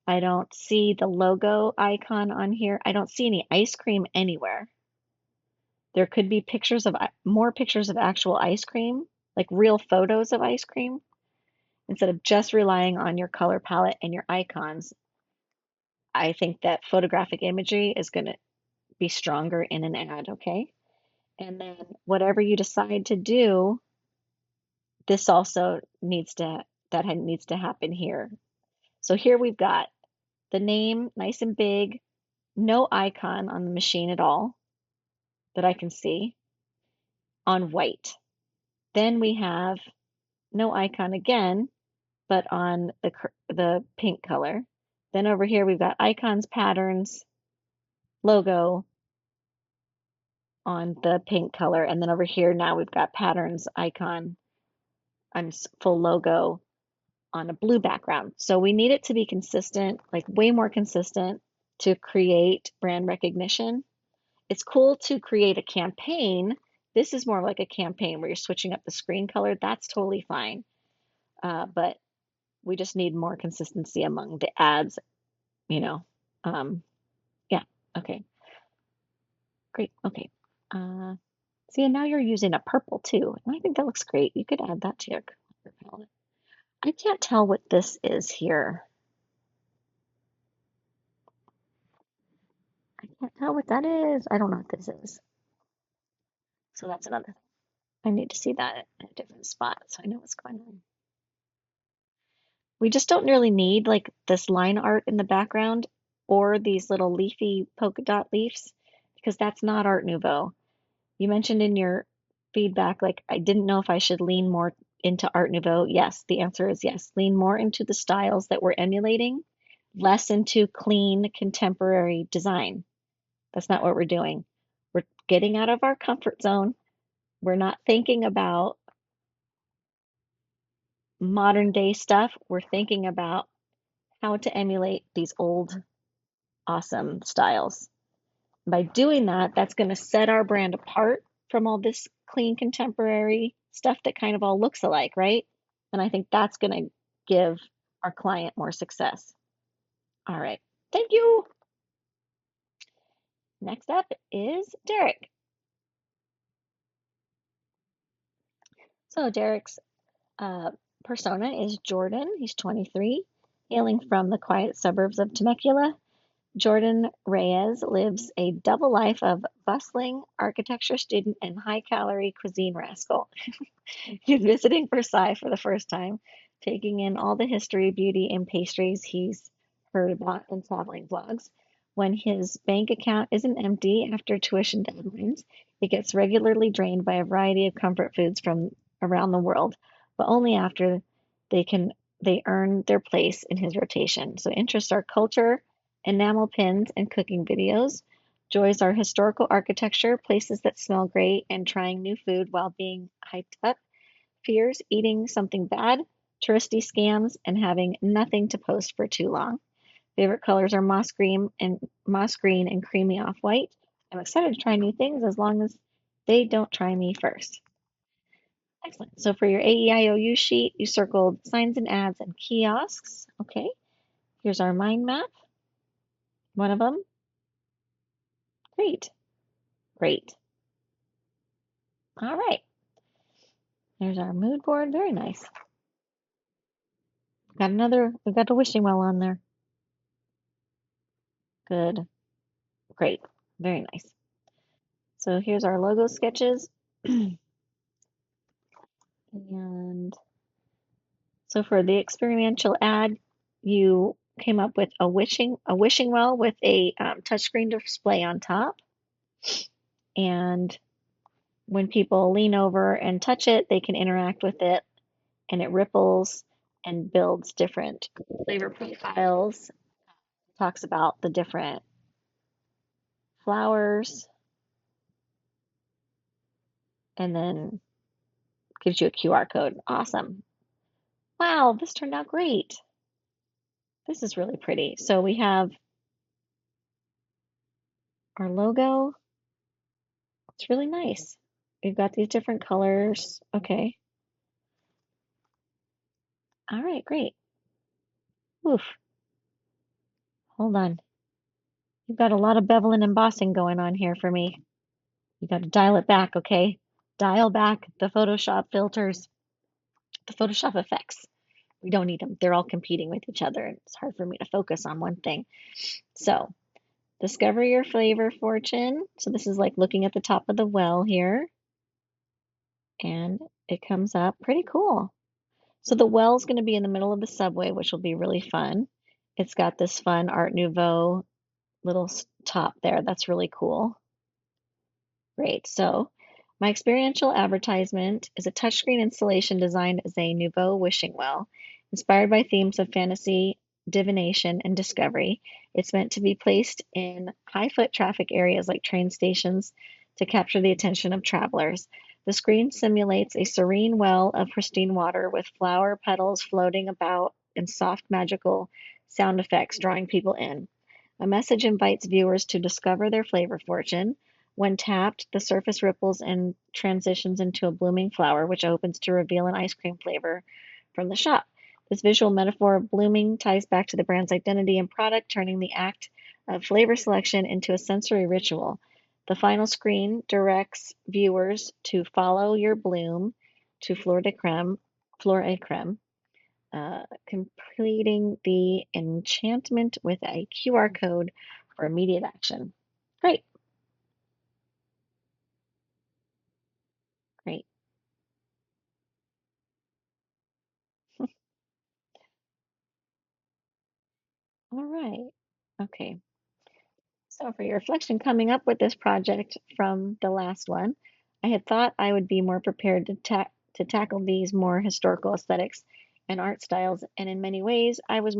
I don't see the logo icon on here. I don't see any ice cream anywhere. There could be pictures of more pictures of actual ice cream, like real photos of ice cream, instead of just relying on your color palette and your icons. I think that photographic imagery is going to be stronger in an ad, okay? And then whatever you decide to do, this also needs to needs to happen here. So here we've got the name nice and big, no icon on the machine at all that I can see, on white. Then we have no icon again, but on the pink color. Then over here we've got icons, patterns, logo on the pink color. And then over here now we've got patterns, icon, and full logo on a blue background. So we need it to be consistent, like way more consistent, to create brand recognition. It's cool to create a campaign. This is more like a campaign where you're switching up the screen color. That's totally fine. But we just need more consistency among the ads, you know. Yeah, okay, great, okay. Uh, See, and now you're using a purple too, and I think that looks great. You could add that to your color palette. I can't tell what this is here. I can't tell what that is. I don't know what this is. So that's another thing. I need to see that in a different spot so I know what's going on. We just don't really need like this line art in the background or these little leafy polka dot leaves, because that's not Art Nouveau. You mentioned in your feedback, like, I didn't know if I should lean more into Art Nouveau. Yes, the answer is yes. Lean more into the styles that we're emulating, less into clean contemporary design. That's not what we're doing. We're getting out of our comfort zone. We're not thinking about modern day stuff. We're thinking about how to emulate these old, awesome styles. By doing that, that's going to set our brand apart from all this clean contemporary stuff that kind of all looks alike, right? And I think that's going to give our client more success. All right. Thank you. Next up is Derek. So Derek's persona is Jordan. He's 23, hailing from the quiet suburbs of Temecula. Jordan Reyes lives a double life of bustling architecture student and high-calorie cuisine rascal. He's visiting Versailles for the first time, taking in all the history, beauty, and pastries he's heard about in traveling vlogs. When his bank account isn't empty after tuition deadlines, it gets regularly drained by a variety of comfort foods from around the world, but only after they can they earn their place in his rotation. So interests are culture, enamel pins, and cooking videos. Joys are historical architecture, places that smell great, and trying new food while being hyped up. Fears eating something bad, touristy scams, and having nothing to post for too long. Favorite colors are moss green and creamy off-white. I'm excited to try new things as long as they don't try me first. Excellent. So for your AEIOU sheet, you circled signs and ads and kiosks. Okay. Here's our mind map. One of them. Great. Great. All right. There's our mood board. Very nice. We've got a wishing well on there. Good. Great. Very nice. So here's our logo sketches. And so for the experiential ad, you came up with a wishing well with a touchscreen display on top. And when people lean over and touch it, they can interact with it, and it ripples and builds different flavor profiles. Talks about the different flowers, and then gives you a QR code. Awesome. Wow, this turned out great. This is really pretty. So we have our logo. It's really nice. We've got these different colors. Okay. All right, great. Oof. Hold on. You've got a lot of bevel and embossing going on here for me. You got to dial it back, okay? Dial back the Photoshop filters, the Photoshop effects. We don't need them. They're all competing with each other. It's hard for me to focus on one thing. So, discover your flavor fortune. So this is like looking at the top of the well here. And it comes up pretty cool. So the well's going to be in the middle of the subway, which will be really fun. It's got this fun Art Nouveau little top there. That's really cool. Great. So my experiential advertisement is a touchscreen installation designed as a Nouveau wishing well, inspired by themes of fantasy, divination, and discovery. It's meant to be placed in high foot traffic areas like train stations to capture the attention of travelers. The screen simulates a serene well of pristine water with flower petals floating about and soft magical sound effects drawing people in. A message invites viewers to discover their flavor fortune. When tapped, the surface ripples and transitions into a blooming flower, which opens to reveal an ice cream flavor from the shop. This visual metaphor of blooming ties back to the brand's identity and product, turning the act of flavor selection into a sensory ritual. The final screen directs viewers to follow your bloom to Fleur et Creme, completing the enchantment with a QR code for immediate action. Great, great. All right. Okay. So for your reflection coming up with this project from the last one, I had thought I would be more prepared to tackle these more historical aesthetics and art styles, and in many ways I was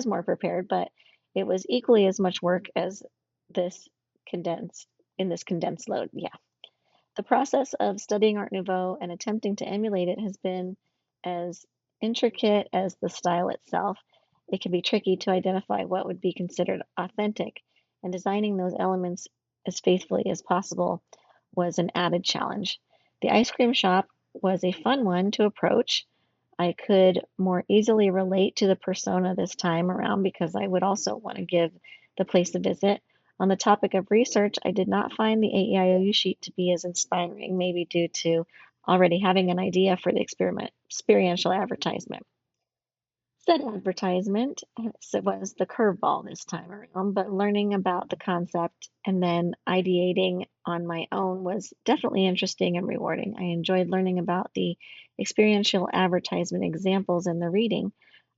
more prepared, but it was equally as much work as this condensed in this condensed load. Yeah. The process of studying Art Nouveau and attempting to emulate it has been as intricate as the style itself. it can be tricky to identify what would be considered authentic, and designing those elements as faithfully as possible was an added challenge. The ice cream shop was a fun one to approach. I could more easily relate to the persona this time around because I would also want to give the place a visit. On the topic of research, I did not find the AEIOU sheet to be as inspiring, maybe due to already having an idea for the experiential advertisement. Said advertisement was the curveball this time around, but learning about the concept and then ideating on my own was definitely interesting and rewarding. I enjoyed learning about the experiential advertisement examples in the reading.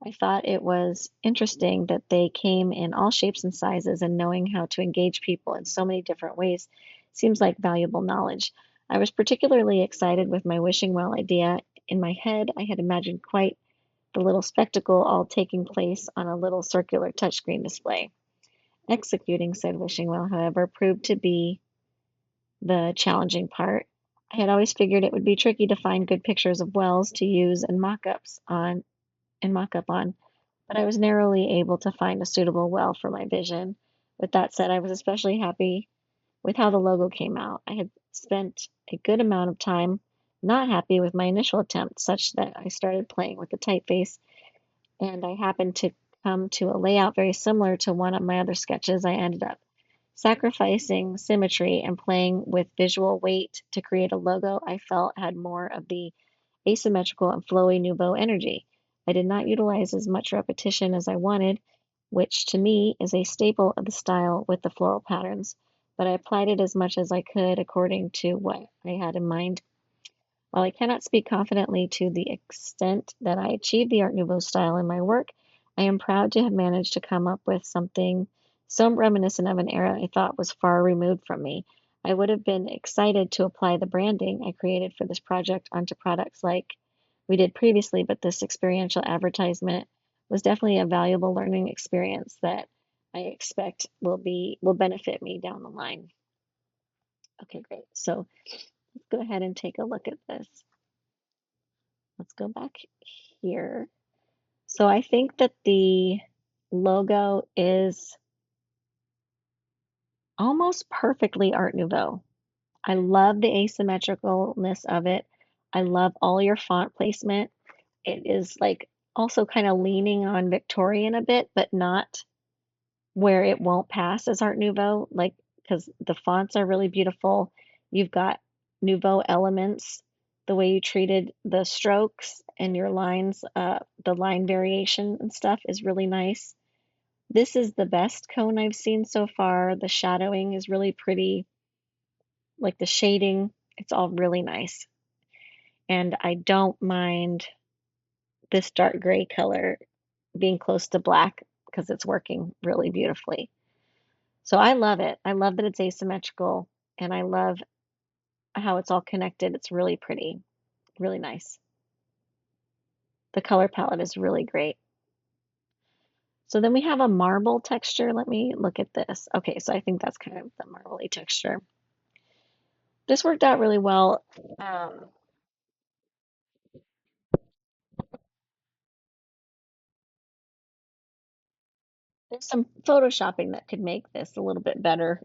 I thought it was interesting that they came in all shapes and sizes, and knowing how to engage people in so many different ways seems like valuable knowledge. I was particularly excited with my wishing well idea. In my head, I had imagined quite the little spectacle all taking place on a little circular touchscreen display. Executing said wishing well, however, proved to be the challenging part. I had always figured it would be tricky to find good pictures of wells to use in mock-up on, but I was narrowly able to find a suitable well for my vision. With that said, I was especially happy with how the logo came out. I had spent a good amount of time not happy with my initial attempt, such that I started playing with the typeface, and I happened to come to a layout very similar to one of my other sketches. I ended up sacrificing symmetry and playing with visual weight to create a logo I felt had more of the asymmetrical and flowy nouveau energy. I did not utilize as much repetition as I wanted, which to me is a staple of the style with the floral patterns, but I applied it as much as I could according to what I had in mind. While I cannot speak confidently to the extent that I achieved the Art Nouveau style in my work, I am proud to have managed to come up with something so reminiscent of an era I thought was far removed from me. I would have been excited to apply the branding I created for this project onto products like we did previously, but this experiential advertisement was definitely a valuable learning experience that I expect will benefit me down the line. Okay, great. So let's go ahead and take a look at this. Let's go back here. So I think that the logo is almost perfectly Art Nouveau. I love the asymmetricalness of it. I love all your font placement. It is like also kind of leaning on Victorian a bit, but not where it won't pass as Art Nouveau, like because the fonts are really beautiful. You've got Nouveau elements, the way you treated the strokes and your lines, the line variation and stuff is really nice. This is the best cone I've seen so far. The shadowing is really pretty, like the shading, it's all really nice. And I don't mind this dark gray color being close to black because it's working really beautifully. So I love it. I love that it's asymmetrical, and I love how it's all connected. It's really pretty, really nice. The color palette is really great. So then we have a marble texture. Let me look at this. Okay, so I think that's kind of the marbly texture. This worked out really well. Um, there's some photoshopping that could make this a little bit better,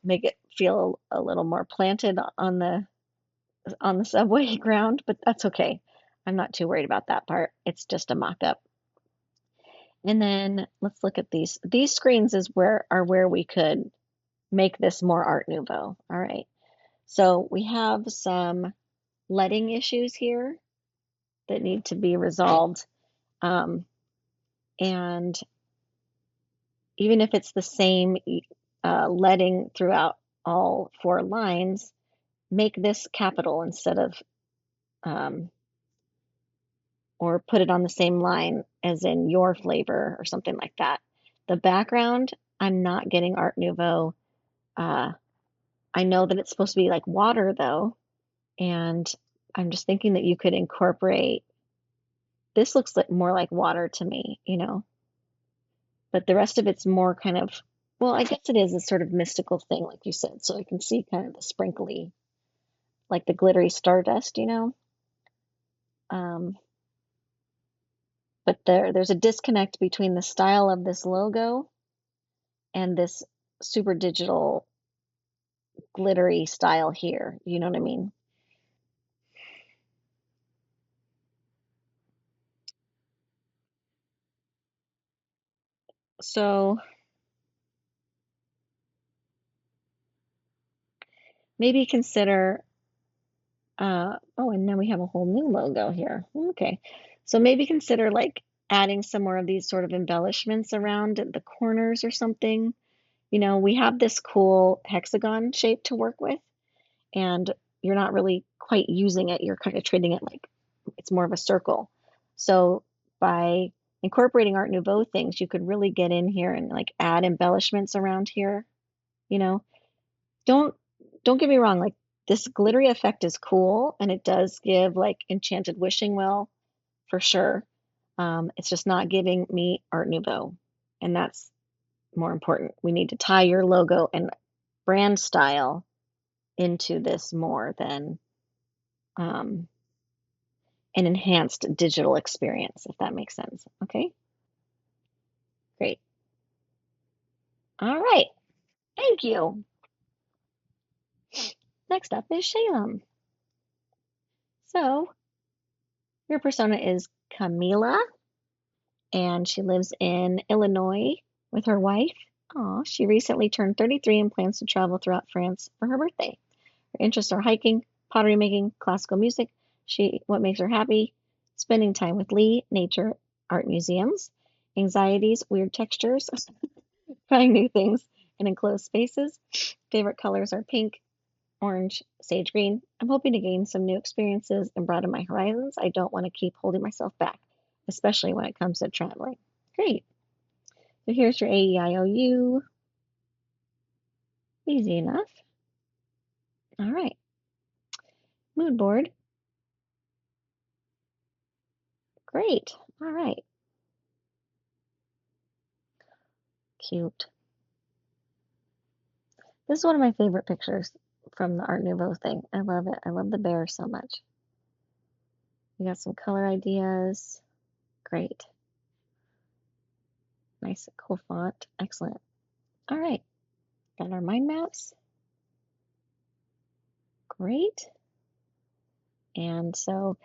make it feel a little more planted on the subway ground, but that's okay. I'm not too worried about that part. It's just a mock-up. And then let's look at these. These screens are where we could make this more Art Nouveau. All right. So we have some leading issues here that need to be resolved. Um, and even if it's the same leading throughout all four lines, make this capital instead of, um, or put it on the same line as in your flavor or something like that. The background, I'm not getting Art Nouveau. Uh, I know that it's supposed to be like water though, and I'm just thinking that you could incorporate, this looks like more like water to me, but the rest of it's more kind of, well, I guess it is a sort of mystical thing, like you said. So I can see kind of the sprinkly, like the glittery stardust. Um, But there's a disconnect between the style of this logo and this super digital glittery style here. You know what I mean? So maybe consider, oh, and now we have a whole new logo here. Okay. So maybe consider like adding some more of these sort of embellishments around the corners or something. You know, we have this cool hexagon shape to work with, and you're not really quite using it. You're kind of treating it like it's more of a circle. So by incorporating Art Nouveau things, you could really get in here and like add embellishments around here. You know, don't don't get me wrong, like this glittery effect is cool and it does give like enchanted wishing well for sure. It's just not giving me Art Nouveau, and that's more important. We need to tie your logo and brand style into this more than um, an enhanced digital experience, if that makes sense. Okay, great. All right, thank you. Next up is Shalem. So your persona is Camila, and she lives in Illinois with her wife. Aw, she recently turned 33 and plans to travel throughout France for her birthday. Her interests are hiking, pottery making, classical music. What makes her happy? Spending time with Lee, nature, art museums. Anxieties, weird textures, trying new things in enclosed spaces. Favorite colors are pink, orange, sage green. I'm hoping to gain some new experiences and broaden my horizons. I don't want to keep holding myself back, especially when it comes to traveling. Great. So here's your AEIOU. Easy enough. All right. Mood board. Great. All right. Cute. This is one of my favorite pictures from the Art Nouveau thing. I love it. I love the bear so much. We got some color ideas. Great. Nice, cool font. Excellent. All right. Got our mind maps. Great. And so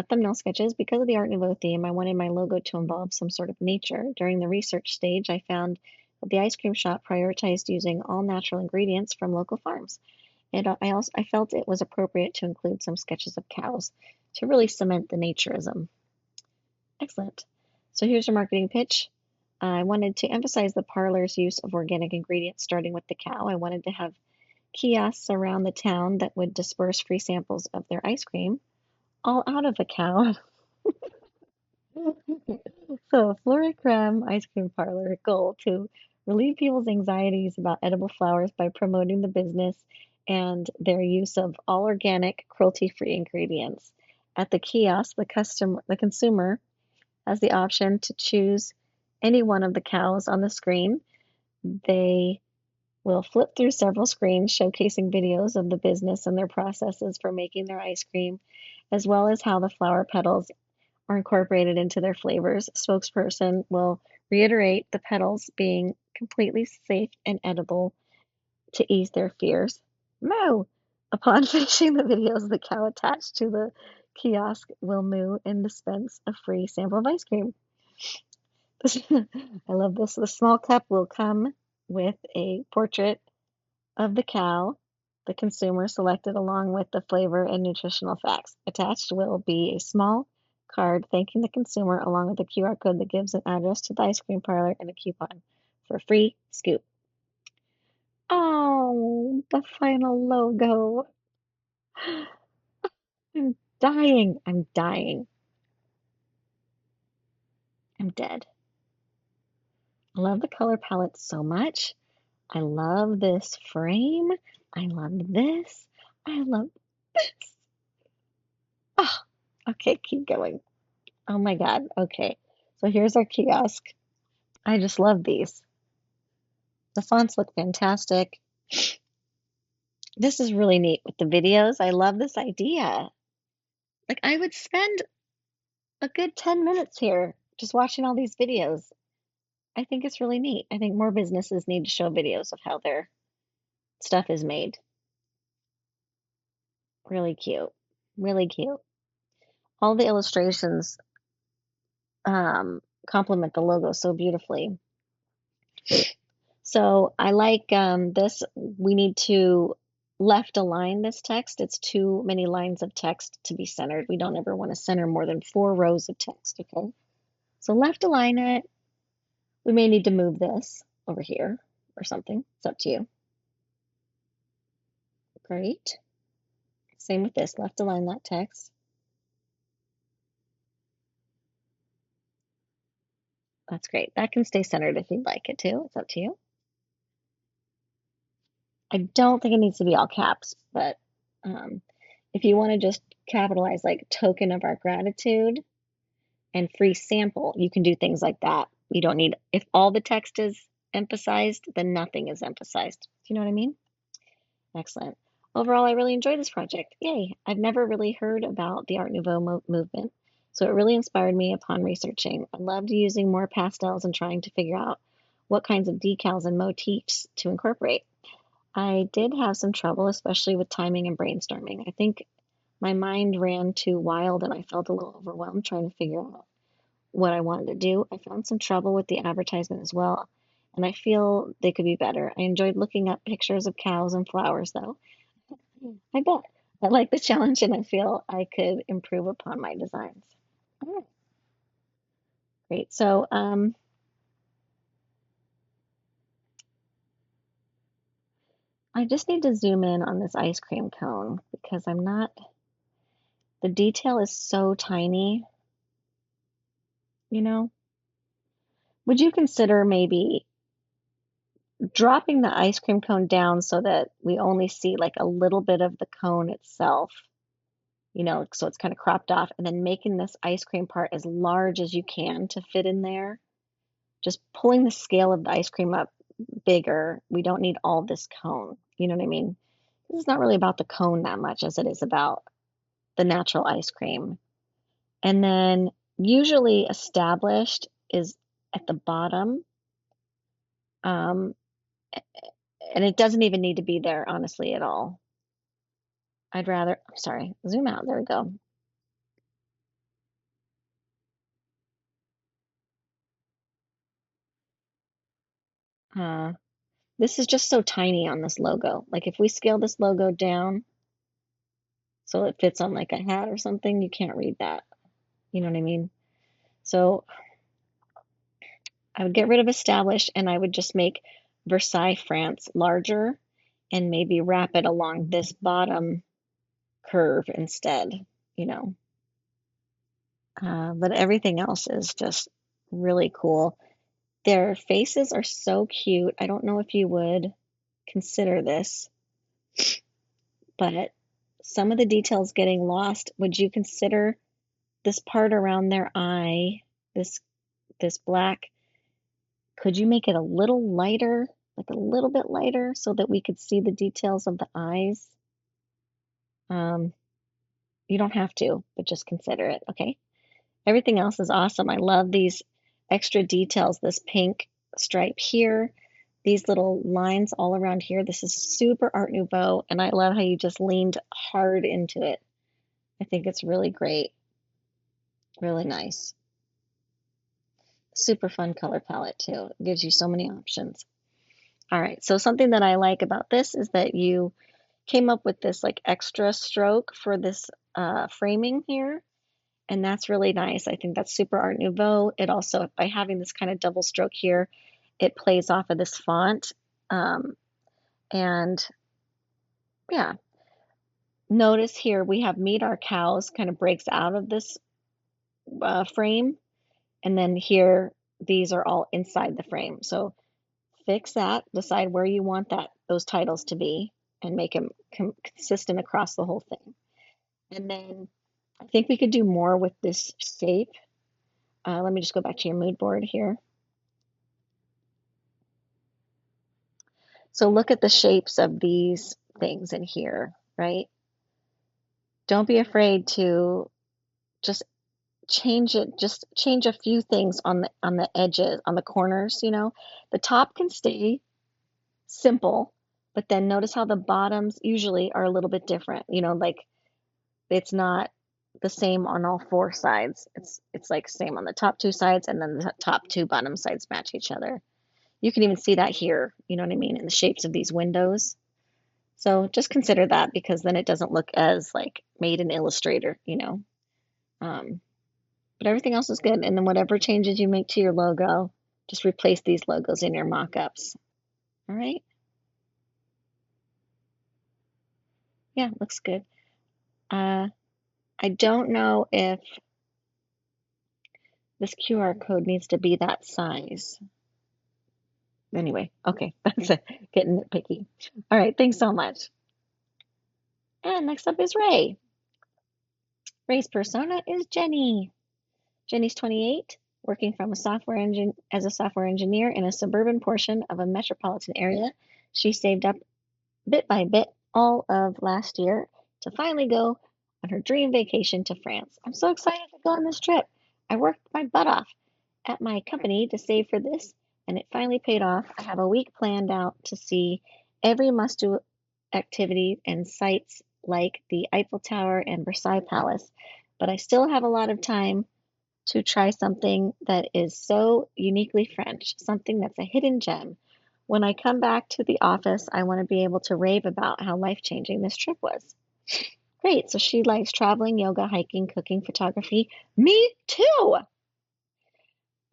thumbnail sketches. Because of the Art Nouveau theme, I wanted my logo to involve some sort of nature. During the research stage, I found that the ice cream shop prioritized using all natural ingredients from local farms. And I felt it was appropriate to include some sketches of cows to really cement the naturism. Excellent. So here's your marketing pitch. I wanted to emphasize the parlor's use of organic ingredients, starting with the cow. I wanted to have kiosks around the town that would disperse free samples of their ice cream, all out of a cow. So, Flora Creme Ice Cream Parlor goal to relieve people's anxieties about edible flowers by promoting the business and their use of all organic, cruelty-free ingredients. At the kiosk, the consumer has the option to choose any one of the cows on the screen. They will flip through several screens showcasing videos of the business and their processes for making their ice cream, as well as how the flower petals are incorporated into their flavors. Spokesperson will reiterate the petals being completely safe and edible to ease their fears. Moo! Upon finishing the videos, the cow attached to the kiosk will moo and dispense a free sample of ice cream. I love this. The small cup will come with a portrait of the cow the consumer selected along with the flavor and nutritional facts. Attached will be a small card thanking the consumer along with a QR code that gives an address to the ice cream parlor and a coupon for a free scoop. Oh, the final logo. I'm dying. I'm dying. I'm dead. I love the color palette so much. I love this frame. I love this. I love this. Oh, okay, keep going. Oh my God. Okay. So here's our kiosk. I just love these. The fonts look fantastic. This is really neat with the videos. I love this idea. Like I would spend a good 10 minutes here just watching all these videos. I think it's really neat. I think more businesses need to show videos of how their stuff is made. Really cute. Really cute. All the illustrations complement the logo so beautifully. So I like this. We need to left align this text. It's too many lines of text to be centered. We don't ever want to center more than 4 rows of text, okay? So left align it. We may need to move this over here or something. It's up to you. Great. Same with this. Left align that text. That's great. That can stay centered if you'd like it to. It's up to you. I don't think it needs to be all caps, but um, if you want to just capitalize like token of our gratitude and free sample, you can do things like that. You don't need, if all the text is emphasized, then nothing is emphasized. Do you know what I mean? Excellent. Overall, I really enjoyed this project. Yay! I've never really heard about the Art Nouveau movement, so it really inspired me upon researching. I loved using more pastels and trying to figure out what kinds of decals and motifs to incorporate. I did have some trouble, especially with timing and brainstorming. I think my mind ran too wild and I felt a little overwhelmed trying to figure out what I wanted to do. I found some trouble with the advertisement as well, and I feel they could be better. I enjoyed looking up pictures of cows and flowers, though. I bet. I like the challenge and I feel I could improve upon my designs. All right, great. So, I just need to zoom in on this ice cream cone because I'm not, the detail is so tiny, you know? Would you consider maybe dropping the ice cream cone down so that we only see like a little bit of the cone itself, so it's kind of cropped off, and then making this ice cream part as large as you can to fit in there? Just pulling the scale of the ice cream up bigger. We don't need all this cone. You know what I mean? It's not really about the cone that much as it is about the natural ice cream. And then usually established is at the bottom. Um, and it doesn't even need to be there, honestly, at all. I'd rather, sorry, zoom out. There we go. Uh, this is just so tiny on this logo. Like if we scale this logo down so it fits on like a hat or something, you can't read that. You know what I mean? So I would get rid of established and I would just make Versailles, France larger and maybe wrap it along this bottom curve instead, you know. But everything else is just really cool. Their faces are so cute. I don't know if you would consider this, but some of the details getting lost. Would you consider this part around their eye, this this black? Could you make it a little lighter, like a little bit lighter, so that we could see the details of the eyes? Um, you don't have to, but just consider it, okay? Everything else is awesome. I love these extra details, this pink stripe here, these little lines all around here. This is super Art Nouveau, and I love how you just leaned hard into it. I think it's really great, really nice. Super fun color palette too. It gives you so many options. All right, so something that I like about this is that you came up with this like extra stroke for this framing here, and that's really nice. I think that's super Art Nouveau. It also, by having this kind of double stroke here, it plays off of this font. Um, and yeah, notice here we have Meet Our Cows kind of breaks out of this frame, and then here these are all inside the frame. So fix that, decide where you want those titles to be, and make them consistent across the whole thing. And then I think we could do more with this shape. Let me just go back to your mood board here. So look at the shapes of these things in here, right? Don't be afraid to just change it, just change a few things on the edges, on the corners, you know. The top can stay simple, but then notice how the bottoms usually are a little bit different, you know, like it's not the same on all four sides. It's like same on the top two sides, and then the top two bottom sides match each other. You can even see that here, you know what I mean, in the shapes of these windows. So just consider that because then it doesn't look as like made in Illustrator, you know. Um, but everything else is good. And then whatever changes you make to your logo, just replace these logos in your mock-ups. All right. Yeah, looks good. Uh, I don't know if this QR code needs to be that size. Anyway, okay, that's it. Getting nitpicky. All right, thanks so much. And next up is Ray. Ray's persona is Jenny. Jenny's 28, working from as a software engineer in a suburban portion of a metropolitan area. She saved up bit by bit all of last year to finally go on her dream vacation to France. I'm so excited to go on this trip. I worked my butt off at my company to save for this, and it finally paid off. I have a week planned out to see every must do activity and sites like the Eiffel Tower and Versailles Palace, but I still have a lot of time to try something that is so uniquely French, something that's a hidden gem. When I come back to the office, I want to be able to rave about how life changing this trip was. Great. So she likes traveling, yoga, hiking, cooking, photography. Me too.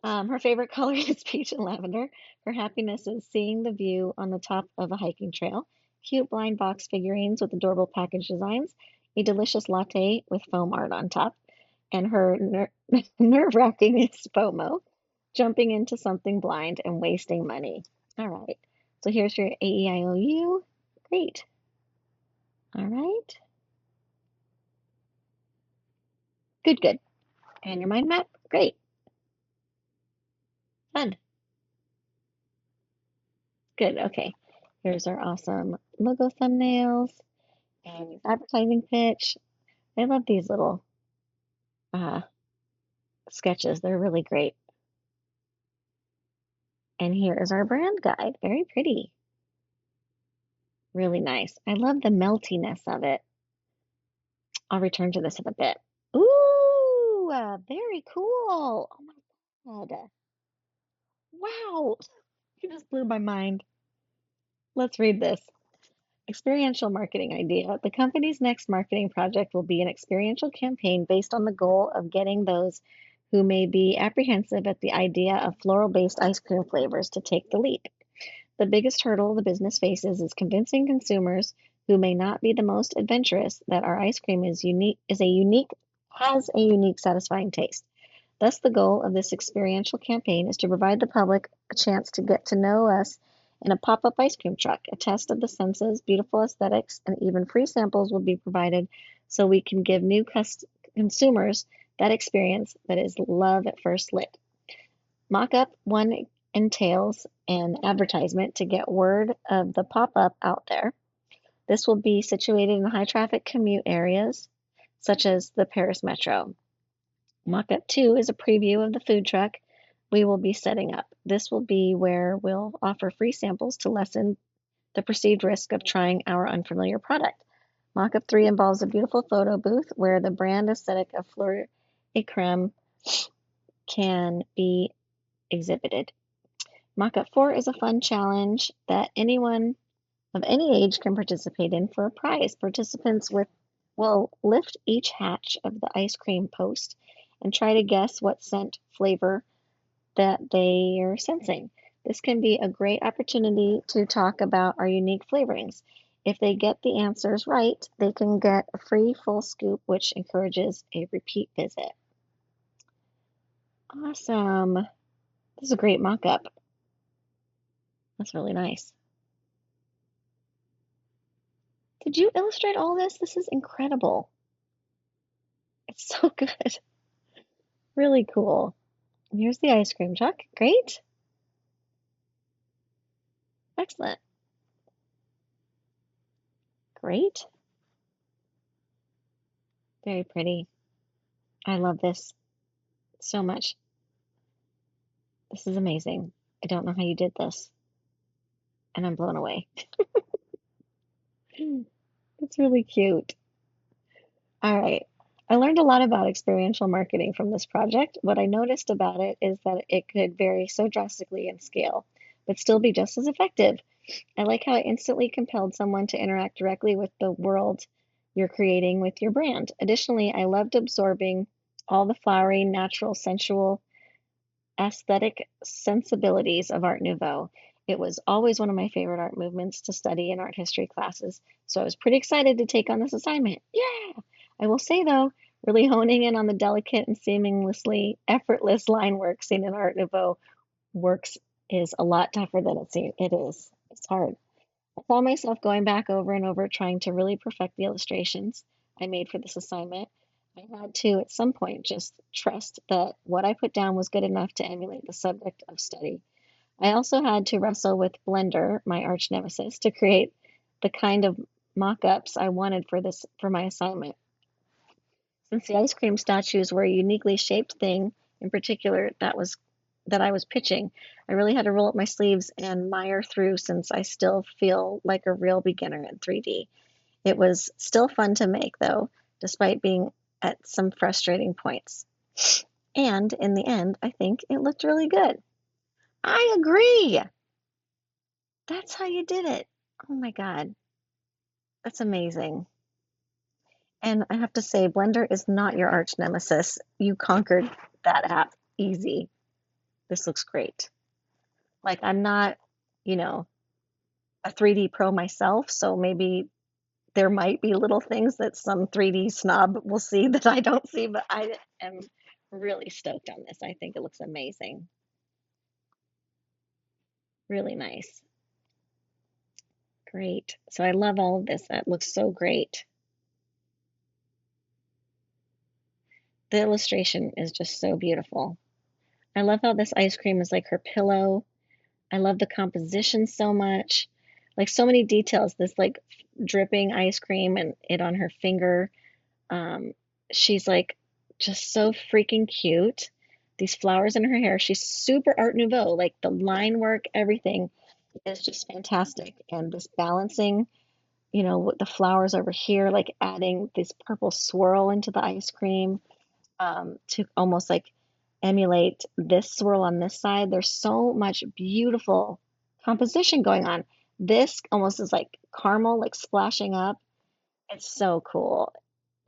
Her favorite color is peach and lavender. Her happiness is seeing the view on the top of a hiking trail, cute blind box figurines with adorable package designs, a delicious latte with foam art on top, and her nerve-wracking is FOMO, jumping into something blind and wasting money. All right. So here's your AEIOU. Great. All right. Good, good. And your mind map. Great. Fun. Good. Okay. Here's our awesome logo thumbnails and advertising pitch. I love these little uh, sketches. They're really great. And here is our brand guide. Very pretty. Really nice. I love the meltiness of it. I'll return to this in a bit. Ooh, very cool. Oh my God. Wow. You just blew my mind. Let's read this. Experiential marketing idea. The company's next marketing project will be an experiential campaign based on the goal of getting those who may be apprehensive at the idea of floral-based ice cream flavors to take the leap. The biggest hurdle the business faces is convincing consumers who may not be the most adventurous that our ice cream has a unique, satisfying taste. Thus, the goal of this experiential campaign is to provide the public a chance to get to know us in a pop-up ice cream truck. A test of the senses, beautiful aesthetics, and even free samples will be provided so we can give new consumers that experience that is love at first lit. Mock-up 1 entails an advertisement to get word of the pop-up out there. This will be situated in high-traffic commute areas, such as the Paris Metro. Mock-up 2 is a preview of the food truck we will be setting up. This will be where we'll offer free samples to lessen the perceived risk of trying our unfamiliar product. Mock-up 3 involves a beautiful photo booth where the brand aesthetic of Fleur et Creme can be exhibited. Mock-up 4 is a fun challenge that anyone of any age can participate in for a prize. Participants will lift each hatch of the ice cream post and try to guess what scent flavor that they are sensing. This can be a great opportunity to talk about our unique flavorings. If they get the answers right, they can get a free full scoop, which encourages a repeat visit. Awesome. This is a great mock-up. That's really nice. Did you illustrate all this? This is incredible. It's so good. Really cool. And here's the ice cream truck. Great. Excellent. Great. Very pretty. I love this. so much. This is amazing. I don't know how you did this, and I'm blown away. It's really cute. All right. I learned a lot about experiential marketing from this project. What I noticed about it is that it could vary so drastically in scale, but still be just as effective. I like how it instantly compelled someone to interact directly with the world you're creating with your brand. Additionally, I loved absorbing all the flowery, natural, sensual aesthetic sensibilities of Art Nouveau. It was always one of my favorite art movements to study in art history classes, so I was pretty excited to take on this assignment. Yeah! I will say though, really honing in on the delicate and seamlessly effortless line work seen in Art Nouveau works is a lot tougher than it is. It's hard. I found myself going back over and over trying to really perfect the illustrations I made for this assignment. I had to, at some point, just trust that what I put down was good enough to emulate the subject of study. I also had to wrestle with Blender, my arch nemesis, to create the kind of mock-ups I wanted for my assignment. Since the ice cream statues were a uniquely shaped thing, in particular that I was pitching, I really had to roll up my sleeves and mire through since I still feel like a real beginner in 3D. It was still fun to make though, despite being at some frustrating points. And in the end, I think it looked really good. I agree. That's how you did it. Oh my God, that's amazing. And I have to say, Blender is not your arch nemesis. You conquered that app easy. This looks great. Like, I'm not, you know, a 3D pro myself, so maybe there might be little things that some 3D snob will see that I don't see, but I am really stoked on this. I think it looks amazing. Really nice. Great. So I love all of this. That looks so great. The illustration is just so beautiful. I love how this ice cream is like her pillow. I love the composition so much. Like so many details. This like dripping ice cream and it on her finger. Um, she's like just so freaking cute. These flowers in her hair. She's super Art Nouveau. Like the line work, everything is just fantastic. And this balancing, with the flowers over here, like adding this purple swirl into the ice cream to almost like emulate this swirl on this side. There's so much beautiful composition going on. This almost is like caramel, like splashing up. It's so cool.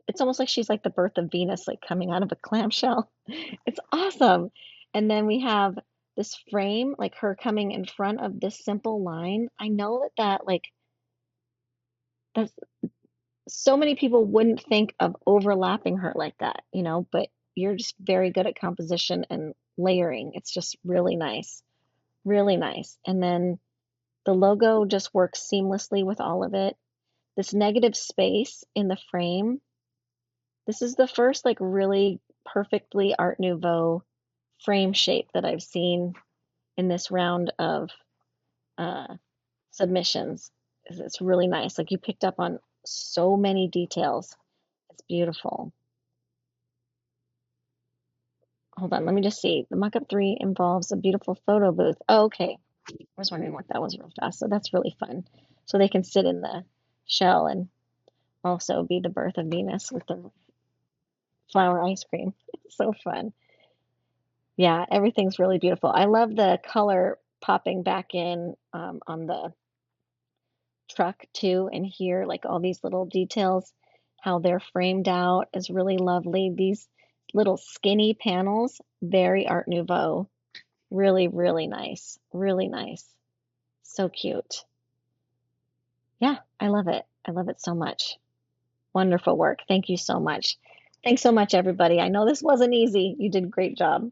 It's almost like she's like the birth of Venus, like coming out of a clamshell. It's awesome. And then we have this frame, like her coming in front of this simple line. I know that like that's so many people wouldn't think of overlapping her like that, but you're just very good at composition and layering. It's just really nice, really nice. And then the logo just works seamlessly with all of it. This negative space in the frame, this is the first like really perfectly Art Nouveau frame shape that I've seen in this round of uh, submissions. It's really nice. Like you picked up on so many details. It's beautiful. Hold on, let me just see. The mock-up 3 involves a beautiful photo booth. Oh, okay. I was wondering what that was real fast. So that's really fun. So they can sit in the shell and also be the birth of Venus with the flower ice cream. It's so fun. Yeah, everything's really beautiful. I love the color popping back in on the truck too, and here, like all these little details, how they're framed out is really lovely. These little skinny panels, very Art Nouveau. Really, really nice. Really nice. So cute. Yeah, I love it. I love it so much. Wonderful work. Thank you so much. Thanks so much, everybody. I know this wasn't easy. You did a great job.